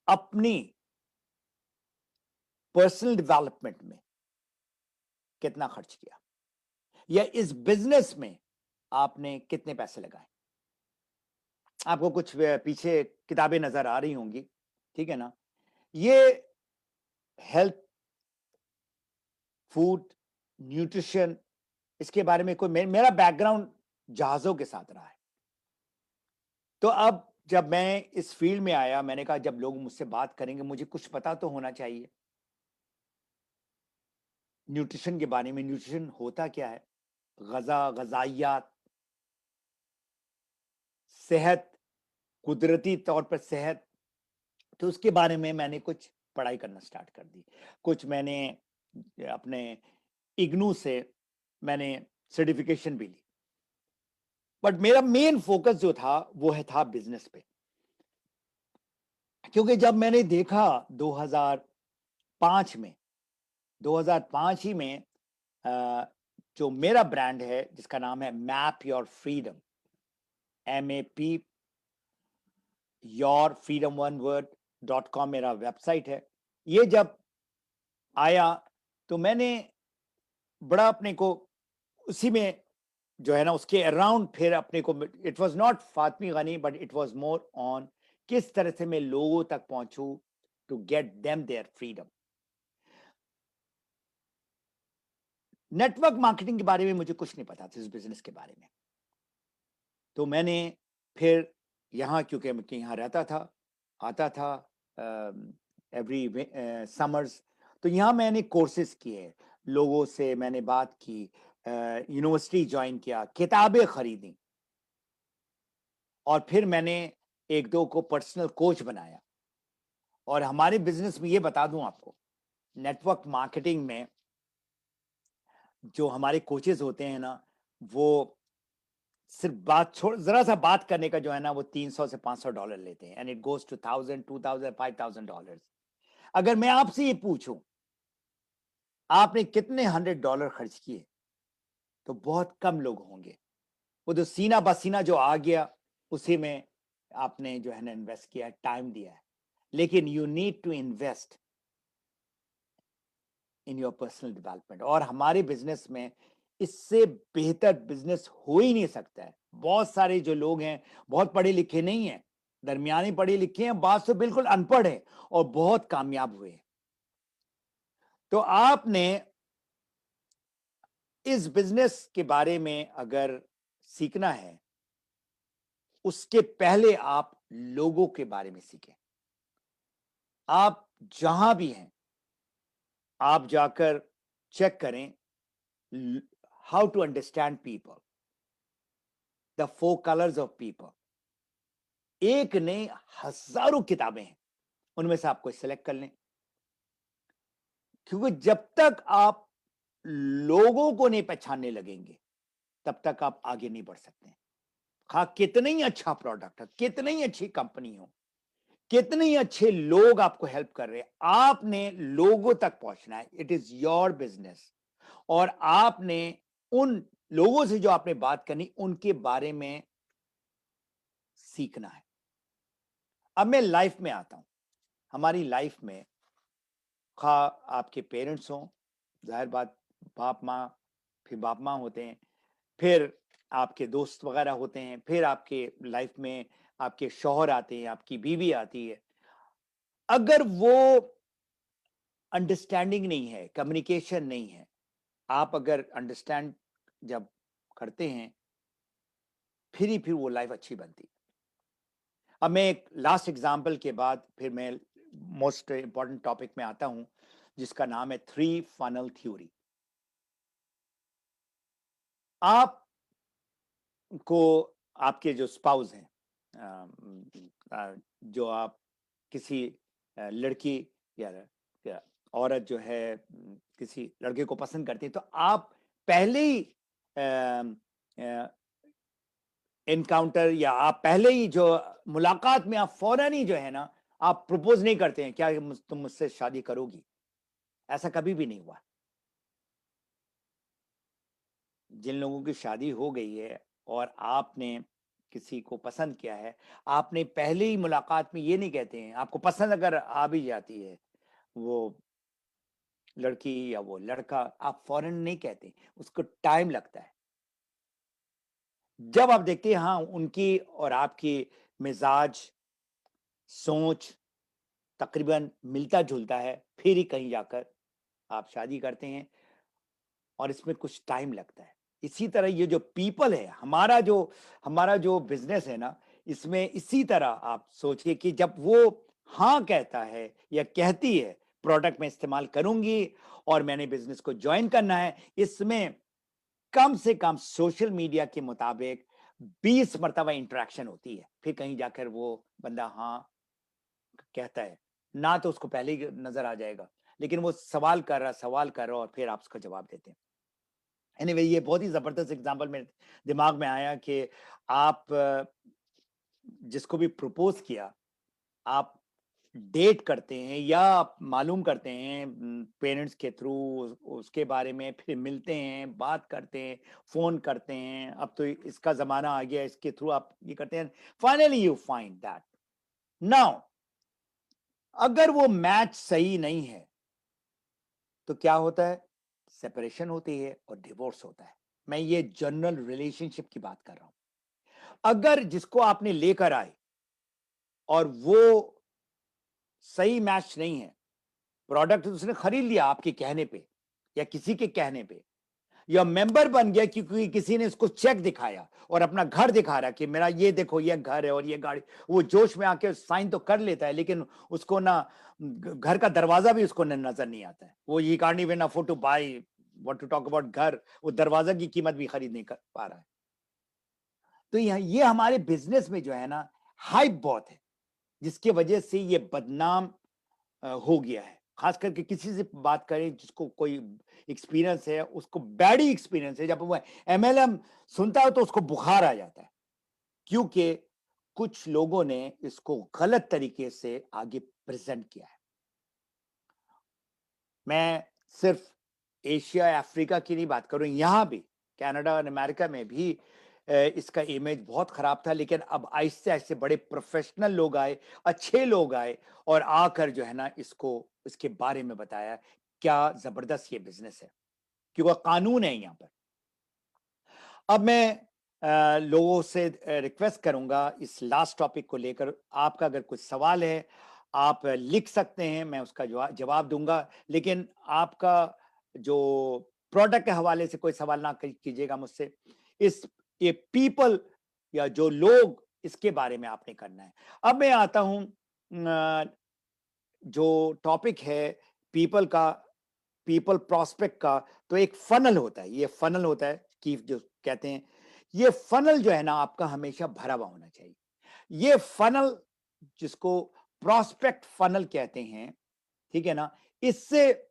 अपनी पर्सनल डेवलपमेंट में कितना खर्च किया, या इस बिजनेस में आपने कितने पैसे लगाए? आपको कुछ पीछे किताबें नजर आ रही होंगी, ठीक है ना? ये हेल्थ, फूड, न्यूट्रिशन, इसके बारे में कोई मेरा बैकग्राउंड जहाजों के साथ रहा है। तो अब जब मैं इस फील्ड में आया, मैंने कहा जब लोग मुझसे बात करेंगे मुझे कुछ पता तो होना चाहिए न्यूट्रिशन के बारे में। न्यूट्रिशन होता क्या है, गजाइयात, सेहत, कुदरती तौर पर सेहत, तो उसके बारे में मैंने कुछ पढ़ाई करना स्टार्ट कर दी। कुछ मैंने अपने इग्नू से मैंने सर्टिफिकेशन भी ली, बट मेरा मेन फोकस जो था वो था बिजनेस पे। क्योंकि जब मैंने देखा 2005 में, 2005 ही में जो मेरा ब्रांड है जिसका नाम है map your freedom, MAP your freedom one word .com मेरा वेबसाइट है। ये जब आया तो मैंने बड़ा अपने को उसी में जो है ना, उसके अराउंड फिर अपने को, इट वाज नॉट फातमी गनी but it was more on किस तरह से मैं लोगों तक पहुंचूं to get them their freedom. Network marketing के बारे में मुझे कुछ नहीं पता था, इस बिजनेस के बारे में। तो मैंने फिर यहाँ, क्योंकि मैं यहाँ रहता था, आता था एवरी समर्स, तो यहाँ मैंने कोर्सेज किए, लोगों से मैंने बात की, यूनिवर्सिटी ज्वाइन किया, किताबें खरीदी, और फिर मैंने एक दो को पर्सनल कोच बनाया। और हमारे बिजनेस में ये बता दूं आपको, नेटवर्क मार्केटिंग में जो हमारे कोचेज होते हैं ना, वो सिर्फ बात छोड़, जरा सा बात करने का जो है ना, वो $300 से $500 लेते हैं, एंड इट गोज टू 1000, 2000, $5000। अगर मैं आपसे ये पूछूं आपने कितने $100 खर्च किए, तो बहुत कम लोग होंगे। वो जो सीना बसीना जो आ गया, उसी में आपने जो है ना इन्वेस्ट किया, टाइम दिया है। लेकिन you need to invest in your personal development. और हमारे बिजनेस में इससे बेहतर बिजनेस हो ही नहीं सकता है। बहुत सारे जो लोग हैं बहुत पढ़े लिखे नहीं हैं, दरमियानी पढ़े लिखे हैं, बात तो बिल्कुल अनपढ़ है, और बहुत कामयाब हुए हैं। तो आपने इस बिजनेस के बारे में अगर सीखना है, उसके पहले आप लोगों के बारे में सीखें। आप जहां भी हैं, आप जाकर चेक करें how to understand people, the 4 colours of people. एक नहीं, हजारों किताबें हैं, उनमें से आप कोई सिलेक्ट कर लें। क्योंकि जब तक आप लोगों को नहीं पहचानने लगेंगे तब तक आप आगे नहीं बढ़ सकते। हाँ, कितना ही अच्छा प्रोडक्ट है, कितनी ही अच्छी कंपनी हो, कितने ही अच्छे लोग आपको हेल्प कर रहे हैं, आपने लोगों तक पहुंचना है। इट इज योर बिजनेस, और आपने उन लोगों से जो आपने बात करनी, उनके बारे में सीखना है। अब मैं लाइफ में आता हूं। हमारी लाइफ में खा आपके पेरेंट्स हों, जाहिर बात, बाप माँ, फिर बाप माँ होते हैं, फिर आपके दोस्त वगैरह होते हैं, फिर आपके लाइफ में आपके शौहर आते हैं, आपकी बीवी आती है। अगर वो अंडरस्टैंडिंग नहीं है, कम्युनिकेशन नहीं है, आप अगर अंडरस्टैंड जब करते हैं, फिर वो लाइफ अच्छी बनती है। अब मैं एक लास्ट एग्जांपल के बाद फिर मैं मोस्ट इंपॉर्टेंट टॉपिक में आता हूं, जिसका नाम है 3 फनल थ्योरी। आप को आपके जो स्पाउस हैं, जो आप किसी लड़की या औरत जो है किसी लड़के को पसंद करती है, तो आप पहले ही एनकाउंटर या आप पहले ही जो मुलाकात में आप फौरन ही जो है ना, आप प्रपोज नहीं करते हैं, क्या तुम मुझसे शादी करोगी? ऐसा कभी भी नहीं हुआ। जिन लोगों की शादी हो गई है और आपने किसी को पसंद किया है, आपने पहले ही मुलाकात में ये नहीं कहते हैं, आपको पसंद अगर आ भी जाती है वो लड़की या वो लड़का, आप फौरन नहीं कहते, उसको टाइम लगता है। जब आप देखते हैं हाँ, उनकी और आपकी मिजाज, सोच तकरीबन मिलता जुलता है, फिर ही कहीं जाकर आप शादी करते हैं, और इसमें कुछ टाइम लगता है। इसी तरह ये जो पीपल है, हमारा जो बिजनेस है ना, इसमें इसी तरह आप सोचिए कि जब वो हाँ कहता है या कहती है, प्रोडक्ट में इस्तेमाल करूंगी और मैंने बिजनेस को ज्वाइन करना है, इसमें कम से कम सोशल मीडिया के मुताबिक 20 मरतबा इंटरेक्शन होती है, फिर कहीं जाकर वो बंदा हाँ कहता है। ना तो उसको पहले ही नजर आ जाएगा, लेकिन वो सवाल कर रहा और फिर आप उसका जवाब देते हैं। एनीवे, ये बहुत ही जबरदस्त एग्जांपल मेरे दिमाग में आया कि आप जिसको भी प्रपोज किया, आप डेट करते हैं या आप मालूम करते हैं पेरेंट्स के थ्रू, उसके बारे में फिर मिलते हैं, बात करते हैं, फोन करते हैं। अब तो इसका जमाना आ गया, इसके थ्रू आप ये करते हैं, finally you find that. Now अगर वो मैच सही नहीं है तो क्या होता है? सेपरेशन होती है और डिवोर्स होता है। मैं ये जनरल रिलेशनशिप की बात कर रहा हूं। अगर जिसको आपने लेकर आए और वो सही मैच नहीं है, प्रोडक्ट उसने खरीद लिया आपके कहने पे या किसी के कहने पे, या मेंबर बन गया क्योंकि किसी ने इसको चेक दिखाया और अपना घर दिखा रहा कि मेरा ये देखो, ये घर है और ये गाड़ी, वो जोश में आके साइन तो कर लेता है, लेकिन उसको ना घर का दरवाजा भी उसको नजर नहीं आता है। वो ये can't even afford to buy, what to talk about घर, वो दरवाजा की कीमत भी खरीद नहीं कर पा रहा है। तो ये हमारे बिजनेस में जो है ना, हाइप बहुत है, जिसकी वजह से ये बदनाम हो गया है। खास करके किसी से बात करें जिसको कोई एक्सपीरियंस है, उसको बैड ही एक्सपीरियंस है, जब वो एमएलएम सुनता है तो उसको बुखार आ जाता है, क्योंकि कुछ लोगों ने इसको गलत तरीके से आगे प्रेजेंट किया है। मैं सिर्फ एशिया अफ्रीका की नहीं बात करूं, यहां भी कनाडा और अमेरिका में भी इसका इमेज बहुत खराब था, लेकिन अब आहिस्ते आहिस्ते बड़े प्रोफेशनल लोग आए, अच्छे लोग आए और आकर जो है ना इसको, इसके बारे में बताया क्या जबरदस्त ये बिजनेस है, क्योंकि कानून है यहाँ पर। अब मैं लोगों से रिक्वेस्ट करूंगा इस लास्ट टॉपिक को लेकर, आपका अगर कुछ सवाल है आप लिख सकते हैं, मैं उसका जवाब दूंगा, लेकिन आपका जो प्रोडक्ट के हवाले से कोई सवाल ना कीजिएगा मुझसे। इस ये पीपल या जो लोग, इसके बारे में आपने करना है। अब मैं आता हूं जो टॉपिक है पीपल का, पीपल प्रोस्पेक्ट का। तो एक फनल होता है, ये फनल होता है कि जो कहते हैं, ये फनल जो है ना आपका हमेशा भरा हुआ होना चाहिए। ये फनल जिसको प्रोस्पेक्ट फनल कहते हैं, ठीक है ना, इससे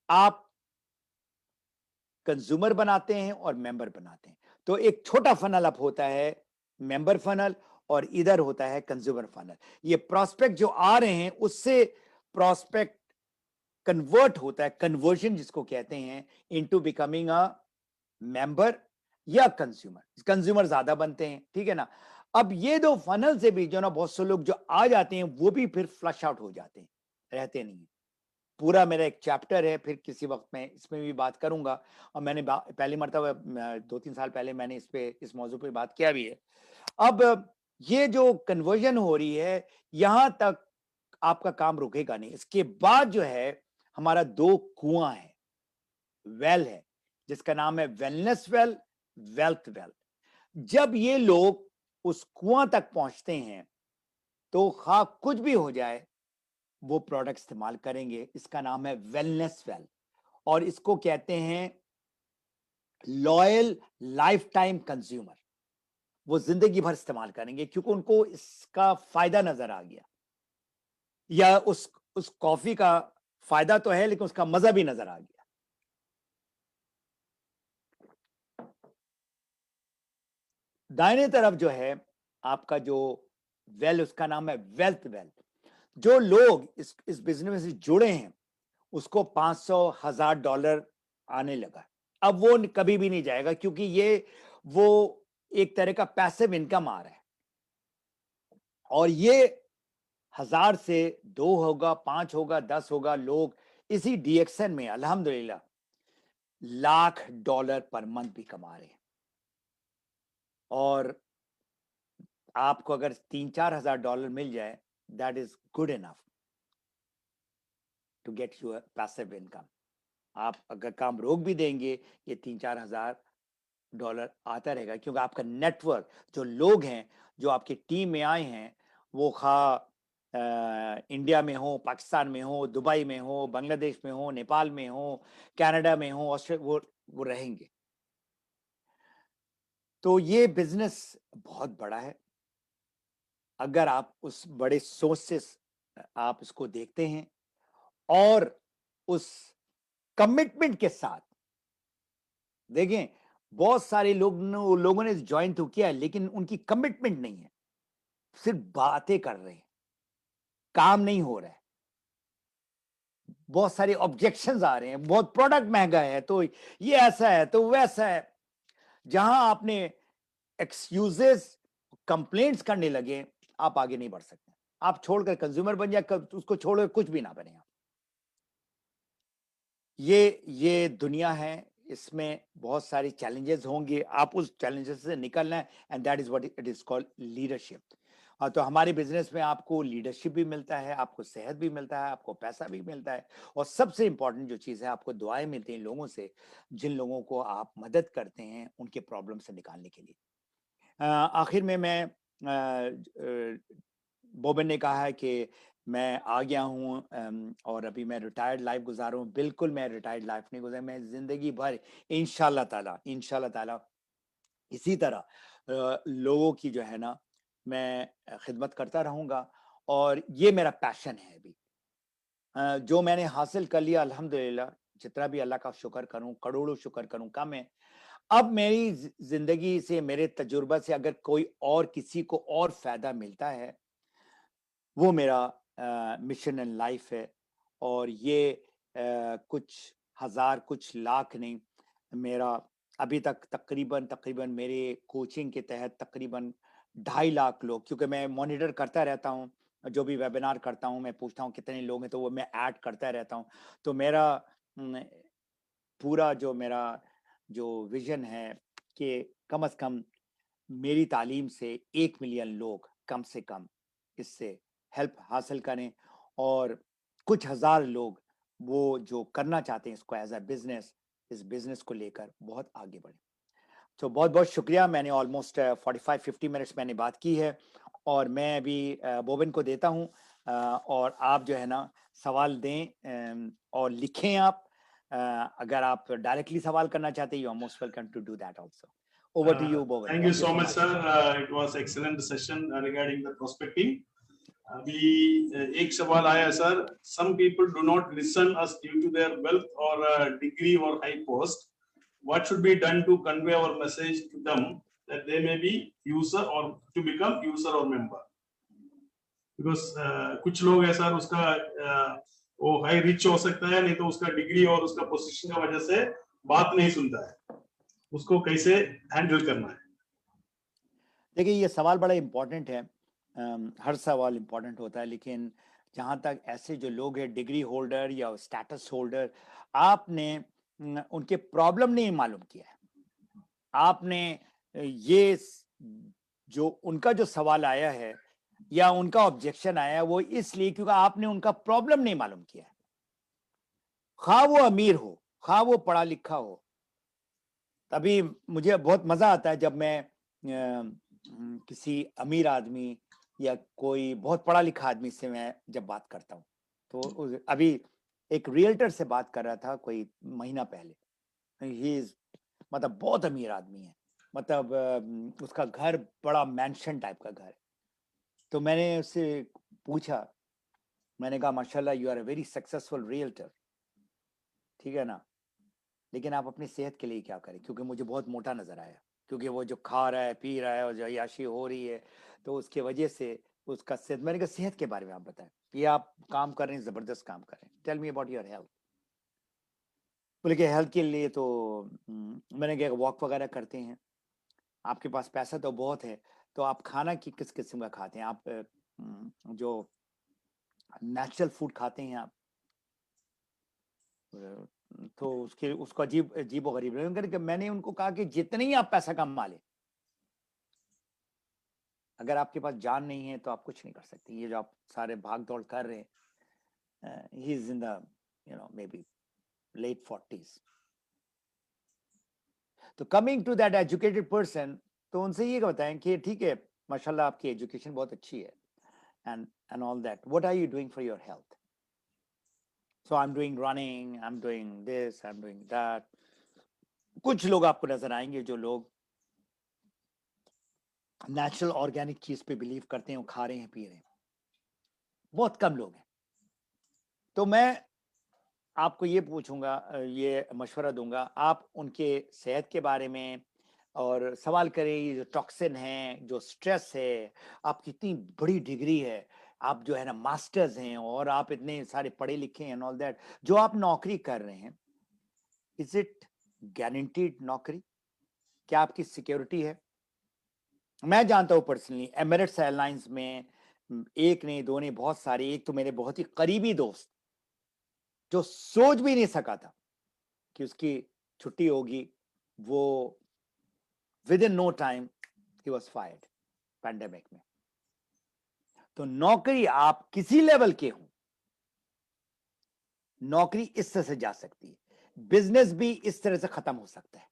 आप कंज्यूमर बनाते हैं और मेंबर बनाते हैं। तो एक छोटा फनल अप होता है मेंबर फनल और इधर होता है कंज्यूमर फनल। ये प्रोस्पेक्ट जो आ रहे हैं उससे प्रोस्पेक्ट कन्वर्ट होता है, कन्वर्जन जिसको कहते हैं, इनटू बिकमिंग अ मेंबर या कंज्यूमर। कंज्यूमर ज्यादा बनते हैं, ठीक है ना। अब ये दो फनल से भी जो ना बहुत से लोग जो आ जाते हैं वो भी फिर फ्लश आउट हो जाते हैं, रहते नहीं है। पूरा मेरा एक चैप्टर है, फिर किसी वक्त मैं इसमें भी बात करूंगा। और मैंने पहली मरतबा 2-3 साल पहले मैंने इस मौजू पे बात किया भी है। अब ये जो कन्वर्जन हो रही है यहां तक आपका काम रुकेगा नहीं। इसके बाद जो है हमारा 2 कुआं है, वेल है, जिसका नाम है वेलनेस वेल, वेल्थ वेल। जब ये लोग उस कुआं तक पहुंचते हैं तो खा कुछ भी हो जाए वो प्रोडक्ट इस्तेमाल करेंगे। इसका नाम है वेलनेस वेल और इसको कहते हैं लॉयल लाइफ टाइम कंज्यूमर। वो जिंदगी भर इस्तेमाल करेंगे क्योंकि उनको इसका फायदा नजर आ गया, या उस कॉफी का फायदा तो है लेकिन उसका मजा भी नजर आ गया। दाहिने तरफ जो है आपका जो वेल, उसका नाम है वेल्थ वेल। जो लोग इस बिजनेस से जुड़े हैं उसको $500,000 आने लगा। अब वो कभी भी नहीं जाएगा क्योंकि ये वो एक तरह का पैसिव इनकम आ रहा है। और ये 1000 से 2 होगा, 5 होगा, 10 होगा। लोग इसी डीएक्सन में अल्हम्दुलिल्लाह $1,00,000 पर मंथ भी कमा रहे हैं। और आपको अगर $3-4 हजार मिल जाए, that is good enough to get you passive income. आप अगर काम रोक भी देंगे ये $3-4 हजार आता रहेगा क्योंकि आपका नेटवर्क, जो लोग हैं जो आपकी टीम में आए हैं, वो इंडिया में हो, पाकिस्तान में हो, दुबई में हो, बांग्लादेश में हो, नेपाल में हो, कनाडा में हो, ऑस्ट्रेलिया, वो रहेंगे। तो ये बिजनेस बहुत बड़ा है। अगर आप उस बड़े सोच से आप इसको देखते हैं और उस कमिटमेंट के साथ देखें, बहुत सारे लोगों ने ज्वाइन तो किया है लेकिन उनकी कमिटमेंट नहीं है, सिर्फ बातें कर रहे हैं, काम नहीं हो रहा है। बहुत सारे ऑब्जेक्शंस आ रहे हैं, बहुत प्रोडक्ट महंगा है, तो ये ऐसा है तो वैसा है। जहां आपने एक्सक्यूजेस, कंप्लेंट्स करने लगे, आप आगे नहीं बढ़ सकते। आप छोड़कर कंज्यूमर बन जाए, उसको छोड़कर कुछ भी ना बने आप। ये दुनिया है, इसमें बहुत सारी चैलेंजेस होंगे, आप उस चैलेंजेस से निकलना है, and that is what it is called leadership. तो हमारे बिजनेस में आपको लीडरशिप भी मिलता है, आपको सेहत भी मिलता है, आपको पैसा भी मिलता है, और सबसे इंपॉर्टेंट जो चीज है, आपको दुआएं मिलती हैं लोगों से, जिन लोगों को आप मदद करते हैं उनके प्रॉब्लम से निकालने के लिए। आखिर में मैं बोबन ने कहा है कि मैं आ गया हूँ और अभी मैं रिटायर्ड लाइफ गुजारूं। बिल्कुल मैं रिटायर्ड लाइफ नहीं गुजारूं, मैं जिंदगी भर इंशाल्लाह ताला इसी तरह लोगों की जो है ना मैं खिदमत करता रहूंगा। और ये मेरा पैशन है। अभी जो मैंने हासिल कर लिया अल्हम्दुलिल्लाह, जितना भी अल्लाह का शुक्र करूं, करोड़ों शुक्र करूं कम है। अब मेरी जिंदगी से, मेरे तजुर्बा से अगर कोई और किसी को और फायदा मिलता है, वो मेरा मिशन इन लाइफ है। और ये कुछ हजार, कुछ लाख नहीं, मेरा अभी तक तकरीबन मेरे कोचिंग के तहत तकरीबन 2.5 लाख लोग, क्योंकि मैं मॉनिटर करता रहता हूँ, जो भी वेबिनार करता हूँ मैं पूछता हूँ कितने लोग हैं, तो वो मैं ऐड करता रहता हूँ। तो मेरा पूरा जो विजन है कि कम से कम मेरी तालीम से 1 मिलियन लोग कम से कम इससे हेल्प हासिल करें, और कुछ हजार लोग वो जो करना चाहते हैं इसको एज अ बिजनेस, इस बिजनेस को लेकर बहुत आगे बढ़े। तो बहुत बहुत शुक्रिया। मैंने ऑलमोस्ट 45-50 मिनट्स मैंने बात की है, और मैं अभी बोबिन को देता हूँ, और आप जो है ना सवाल दें और लिखें आप। अगर आप डायरेक्टली सवाल करना चाहते हैं, you are most welcome to do that also. Over to you Bobin. Thank you so much, sir. It was excellent session regarding the prospecting. अभी एक सवाल आया sir, some people do not listen us due to their wealth or degree or high post. what should be done to convey our message to them that they may be user or to become user or member? Because कुछ लोग है sir उसका वो high rich हो सकता है, नहीं तो उसका डिग्री और उसका पोजीशन का वजह से बात नहीं सुनता है, उसको कैसे हैंडल करना है? देखिए ये सवाल बड़ा इम्पोर्टेंट है। हर सवाल इम्पोर्टेंट होता है, लेकिन जहाँ तक ऐसे जो लोग हैं डिग्री होल्डर या स्टेटस होल्डर, आपने उनके प्रॉब्लम नहीं मालूम किया है। आपने ये जो उनका जो सवाल आया है या उनका ऑब्जेक्शन आया है वो इसलिए क्योंकि आपने उनका प्रॉब्लम नहीं मालूम किया है। खा वो अमीर हो, खा वो पढ़ा लिखा हो। तभी मुझे बहुत मजा आता है जब मैं किसी अमीर आदमी या कोई बहुत पढ़ा लिखा आदमी से मैं जब बात करता हूँ। तो अभी एक रियल्टर से बात कर रहा था कोई महीना पहले। ही इज मतलब बहुत अमीर आदमी है, मतलब उसका घर बड़ा मैंशन टाइप का घर है। तो मैंने उससे पूछा, मैंने कहा माशाल्लाह you are a very successful realtor, ठीक है ना, लेकिन आप अपनी सेहत के लिए क्या करें? क्योंकि मुझे बहुत मोटा नजर आया, क्योंकि वो जो खा रहा है पी रहा है और जो अय्याशी हो रही है, तो उसके वजह से उसका सेहत। मैंने कहा सेहत के बारे में आप बताएं, ये आप काम कर रहे हैं, जबरदस्त काम कर रहे हैं, tell me about your health. बोले कि हेल्थ के लिए तो मैंने कहा वॉक वगैरह करते हैं। आपके पास पैसा तो बहुत है, तो आप खाना की किस किस्म का खाते हैं? आप जो नेचुरल फूड खाते हैं आप? तो उसके उसको अजीब और गरीब लगे कि मैंने उनको कहा कि जितने ही आप पैसा कमा ले, अगर आपके पास जान नहीं है तो आप कुछ नहीं कर सकते। ये जो आप सारे भाग दौड़ कर रहे हैं, he is in the maybe late 40s। तो coming to that educated person, तो उनसे ये बताएं कि ठीक है माशाल्लाह आपकी एजुकेशन बहुत अच्छी है and all that, what are you doing for your health? So I am doing running, I am doing this, I am doing that. कुछ लोग आपको नजर आएंगे जो लोग नेचुरल ऑर्गेनिक चीज पे बिलीव करते हैं, वो खा रहे हैं पी रहे हैं, बहुत कम लोग हैं। तो मैं आपको ये पूछूंगा, ये मशवरा दूंगा, आप उनके सेहत के बारे में और सवाल करें। ये जो टॉक्सिन है, जो स्ट्रेस है, आप कितनी बड़ी डिग्री है, आप जो है ना मास्टर्स हैं और आप इतने सारे पढ़े लिखे हैं, ऑल दैट, जो आप नौकरी कर रहे हैं, इज इट गारंटीड नौकरी? क्या आपकी सिक्योरिटी है? मैं जानता हूं पर्सनली एमिरेट्स एयरलाइंस में एक नहीं दो नहीं बहुत सारे, एक तो मेरे बहुत ही करीबी दोस्त जो सोच भी नहीं सका था कि उसकी छुट्टी होगी, वो within no time he was fired pandemic में। तो नौकरी आप किसी लेवल के हो, नौकरी इस तरह से जा सकती है, बिजनेस भी इस तरह से खत्म हो सकता है।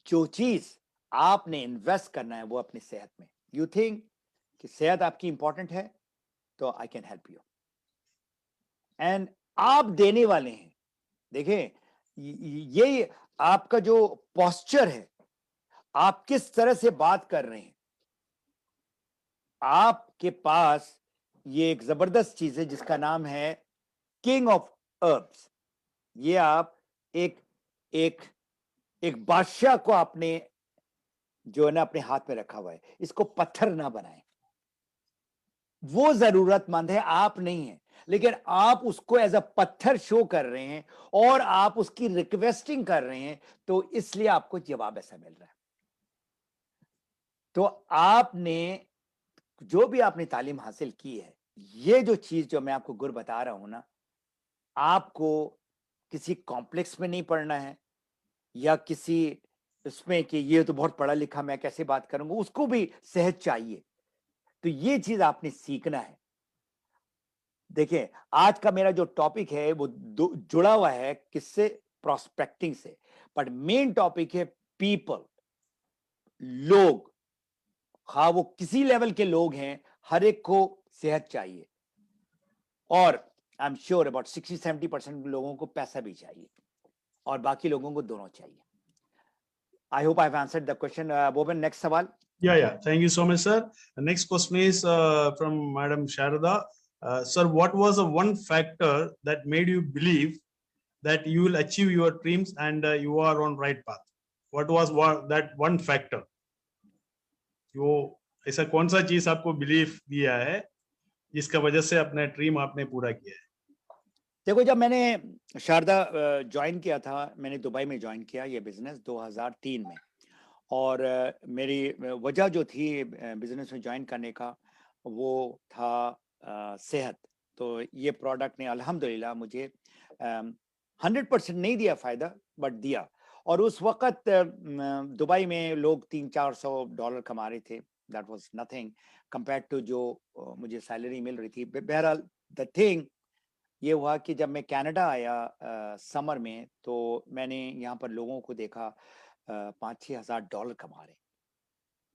जो चीज आपने इन्वेस्ट करना है वो अपनी सेहत में। यू थिंक कि सेहत आपकी इंपॉर्टेंट है, तो I can help you. And आप देने वाले हैं। देखें ये आपका जो पोस्चर है, आप किस तरह से बात कर रहे हैं, आपके पास ये एक जबरदस्त चीज है जिसका नाम है किंग ऑफ अर्ब्स। ये आप एक एक एक बादशाह को आपने जो है ना अपने हाथ में रखा हुआ है, इसको पत्थर ना बनाएं। वो जरूरतमंद है, आप नहीं है, लेकिन आप उसको एज अ पत्थर शो कर रहे हैं और आप उसकी रिक्वेस्टिंग कर रहे हैं, तो इसलिए आपको जवाब ऐसा मिल रहा है। तो आपने जो भी आपने तालीम हासिल की है, ये जो चीज जो मैं आपको गुर बता रहा हूं ना, आपको किसी कॉम्प्लेक्स में नहीं पढ़ना है या किसी इसमें कि ये तो बहुत पढ़ा लिखा मैं कैसे बात करूंगा, उसको भी सेहत चाहिए। तो ये चीज आपने सीखना है। देखिए आज का मेरा जो टॉपिक है वो जुड़ा हुआ है किससे? प्रोस्पेक्टिंग से। बट मेन टॉपिक है पीपल, लोग, हाँ वो किसी लेवल के लोग हैं, हर एक को सेहत चाहिए और आई एम श्योर अबाउट 60-70% लोगों को पैसा भी चाहिए और बाकी लोगों को दोनों चाहिए। I hope I have answered the question. Boban next सवाल। Yeah. Thank you so much, sir. The next question is from Madam Sharada. Sir, what was the one factor that made you believe that you will achieve your dreams and you are on right path? What was that one factor? वो ऐसा कौन सा चीज आपको belief दिया है जिसका वजह से अपना ड्रीम आपने पूरा किया है? देखो, जब मैंने शारदा ज्वाइन किया था, मैंने दुबई में ज्वाइन किया ये बिजनेस 2003 में। और मेरी वजह जो थी बिजनेस में ज्वाइन करने का वो था सेहत। तो ये प्रोडक्ट ने अल्हम्दुलिल्लाह मुझे 100% नहीं दिया फायदा, बट दिया। और उस वक्त दुबई में लोग $300-400 कमा रहे थे। That was nothing compared to जो मुझे सैलरी मिल रही थी। बहरहाल द थिंग ये हुआ कि जब मैं कनाडा आया समर में, तो मैंने यहाँ पर लोगों को देखा $5-6 हज़ार कमा रहे।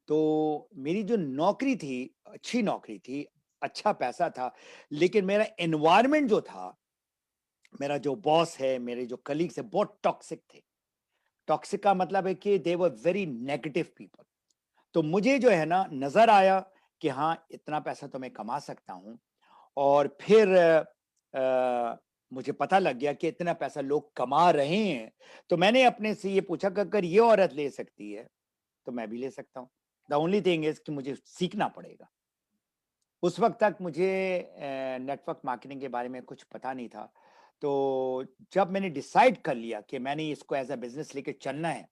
तो मेरी जो नौकरी थी, अच्छी नौकरी थी, अच्छा पैसा था, लेकिन मेरा एनवायरनमेंट जो था, मेरा जो बॉस है, मेरे जो कलीग्स है, बहुत टॉक्सिक थे। टॉक्सिक का मतलब है कि दे वर वेरी नेगेटिव पीपल। तो मुझे जो है ना नजर आया कि हाँ, इतना पैसा तो मैं कमा सकता हूँ। और फिर मुझे पता लग गया कि इतना पैसा लोग कमा रहे हैं, तो मैंने अपने से ये पूछा कि अगर ये औरत ले सकती है तो मैं भी ले सकता हूँ। द ओनली थिंग इज कि मुझे सीखना पड़ेगा। उस वक्त तक मुझे नेटवर्क मार्केटिंग के बारे में कुछ पता नहीं था। तो जब मैंने डिसाइड कर लिया कि मैंने इसको एज अ बिजनेस लेके चलना है,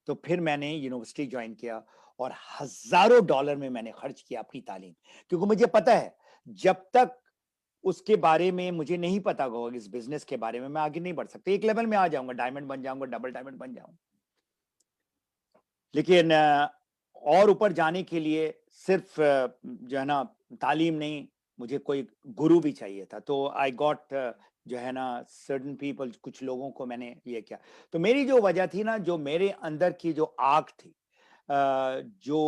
तो फिर मैंने यूनिवर्सिटी ज्वाइन किया और हजारों डॉलर में मैंने खर्च किया अपनी तालीम। क्योंकि मुझे पता है जब तक उसके बारे में मुझे नहीं पता होगा, इस बिजनेस के बारे में, मैं आगे नहीं बढ़ सकता। एक लेवल में आ जाऊंगा, डायमंड बन जाऊंगा, डबल डायमंड बन जाऊंगा, लेकिन और ऊपर जाने के लिए सिर्फ जो है ना तालीम नहीं, मुझे कोई गुरु भी चाहिए था। तो आई गॉट जो है ना सर्टन पीपल, कुछ लोगों को मैंने ये किया। तो मेरी जो वजह थी ना, जो मेरे अंदर की जो आग थी, जो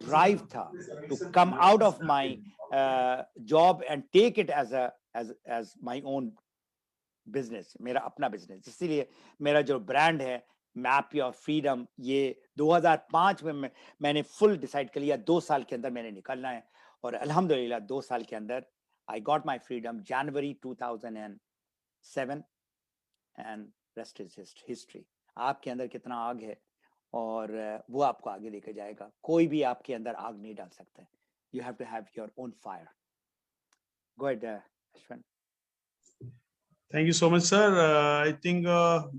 ड्राइव था to come out of my job and take it as my own business, मेरा अपना बिजनेस। इसीलिए मेरा जो ब्रांड है मैप योर फ्रीडम, ये 2005 में मैंने फुल डिसाइड कर लिया 2 साल के अंदर मैंने निकलना है। और अल्हम्दुलिल्लाह 2 साल के अंदर I got my freedom January 2007 and rest is history. आपके अंदर कितना आग है और वो आपको आगे लेके जाएगा। कोई भी आपके अंदर आग नहीं डाल सकता। You have to have your own fire. Go ahead Ashwin. Thank you so much, sir. I think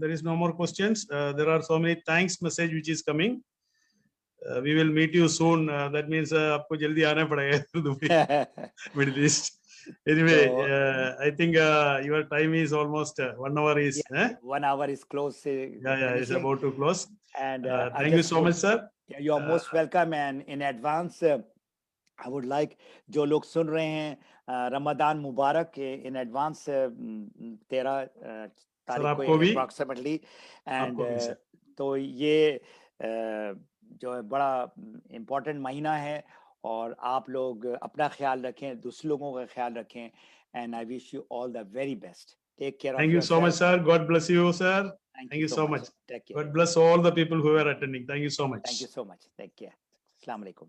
there is no more questions. There are so many thanks message which is coming. We will meet you soon. That means आपको जल्दी आना पड़ेगा Dubai, Middle East. Anyway, So, I think your time is almost 1 hour is. yeah, 1 hour is close. Yeah, it's about to close. And Thank you so much, sir. You're most welcome. And in advance, I would like जो लोग सुन रहे हैं रमजान मुबारक in advance 13 तारीख को approximately. And तो ये जो है बड़ा important महीना है, और आप लोग अपना ख्याल रखें, दूसरे लोगों का ख्याल रखें। And I wish you all the very best. Take care of yourself. Thank you so much, sir. God bless you, sir. Thank you so much. Take care. God bless all the people who are attending. Thank you so much. Thank you so much. Take care. Assalamu alaikum.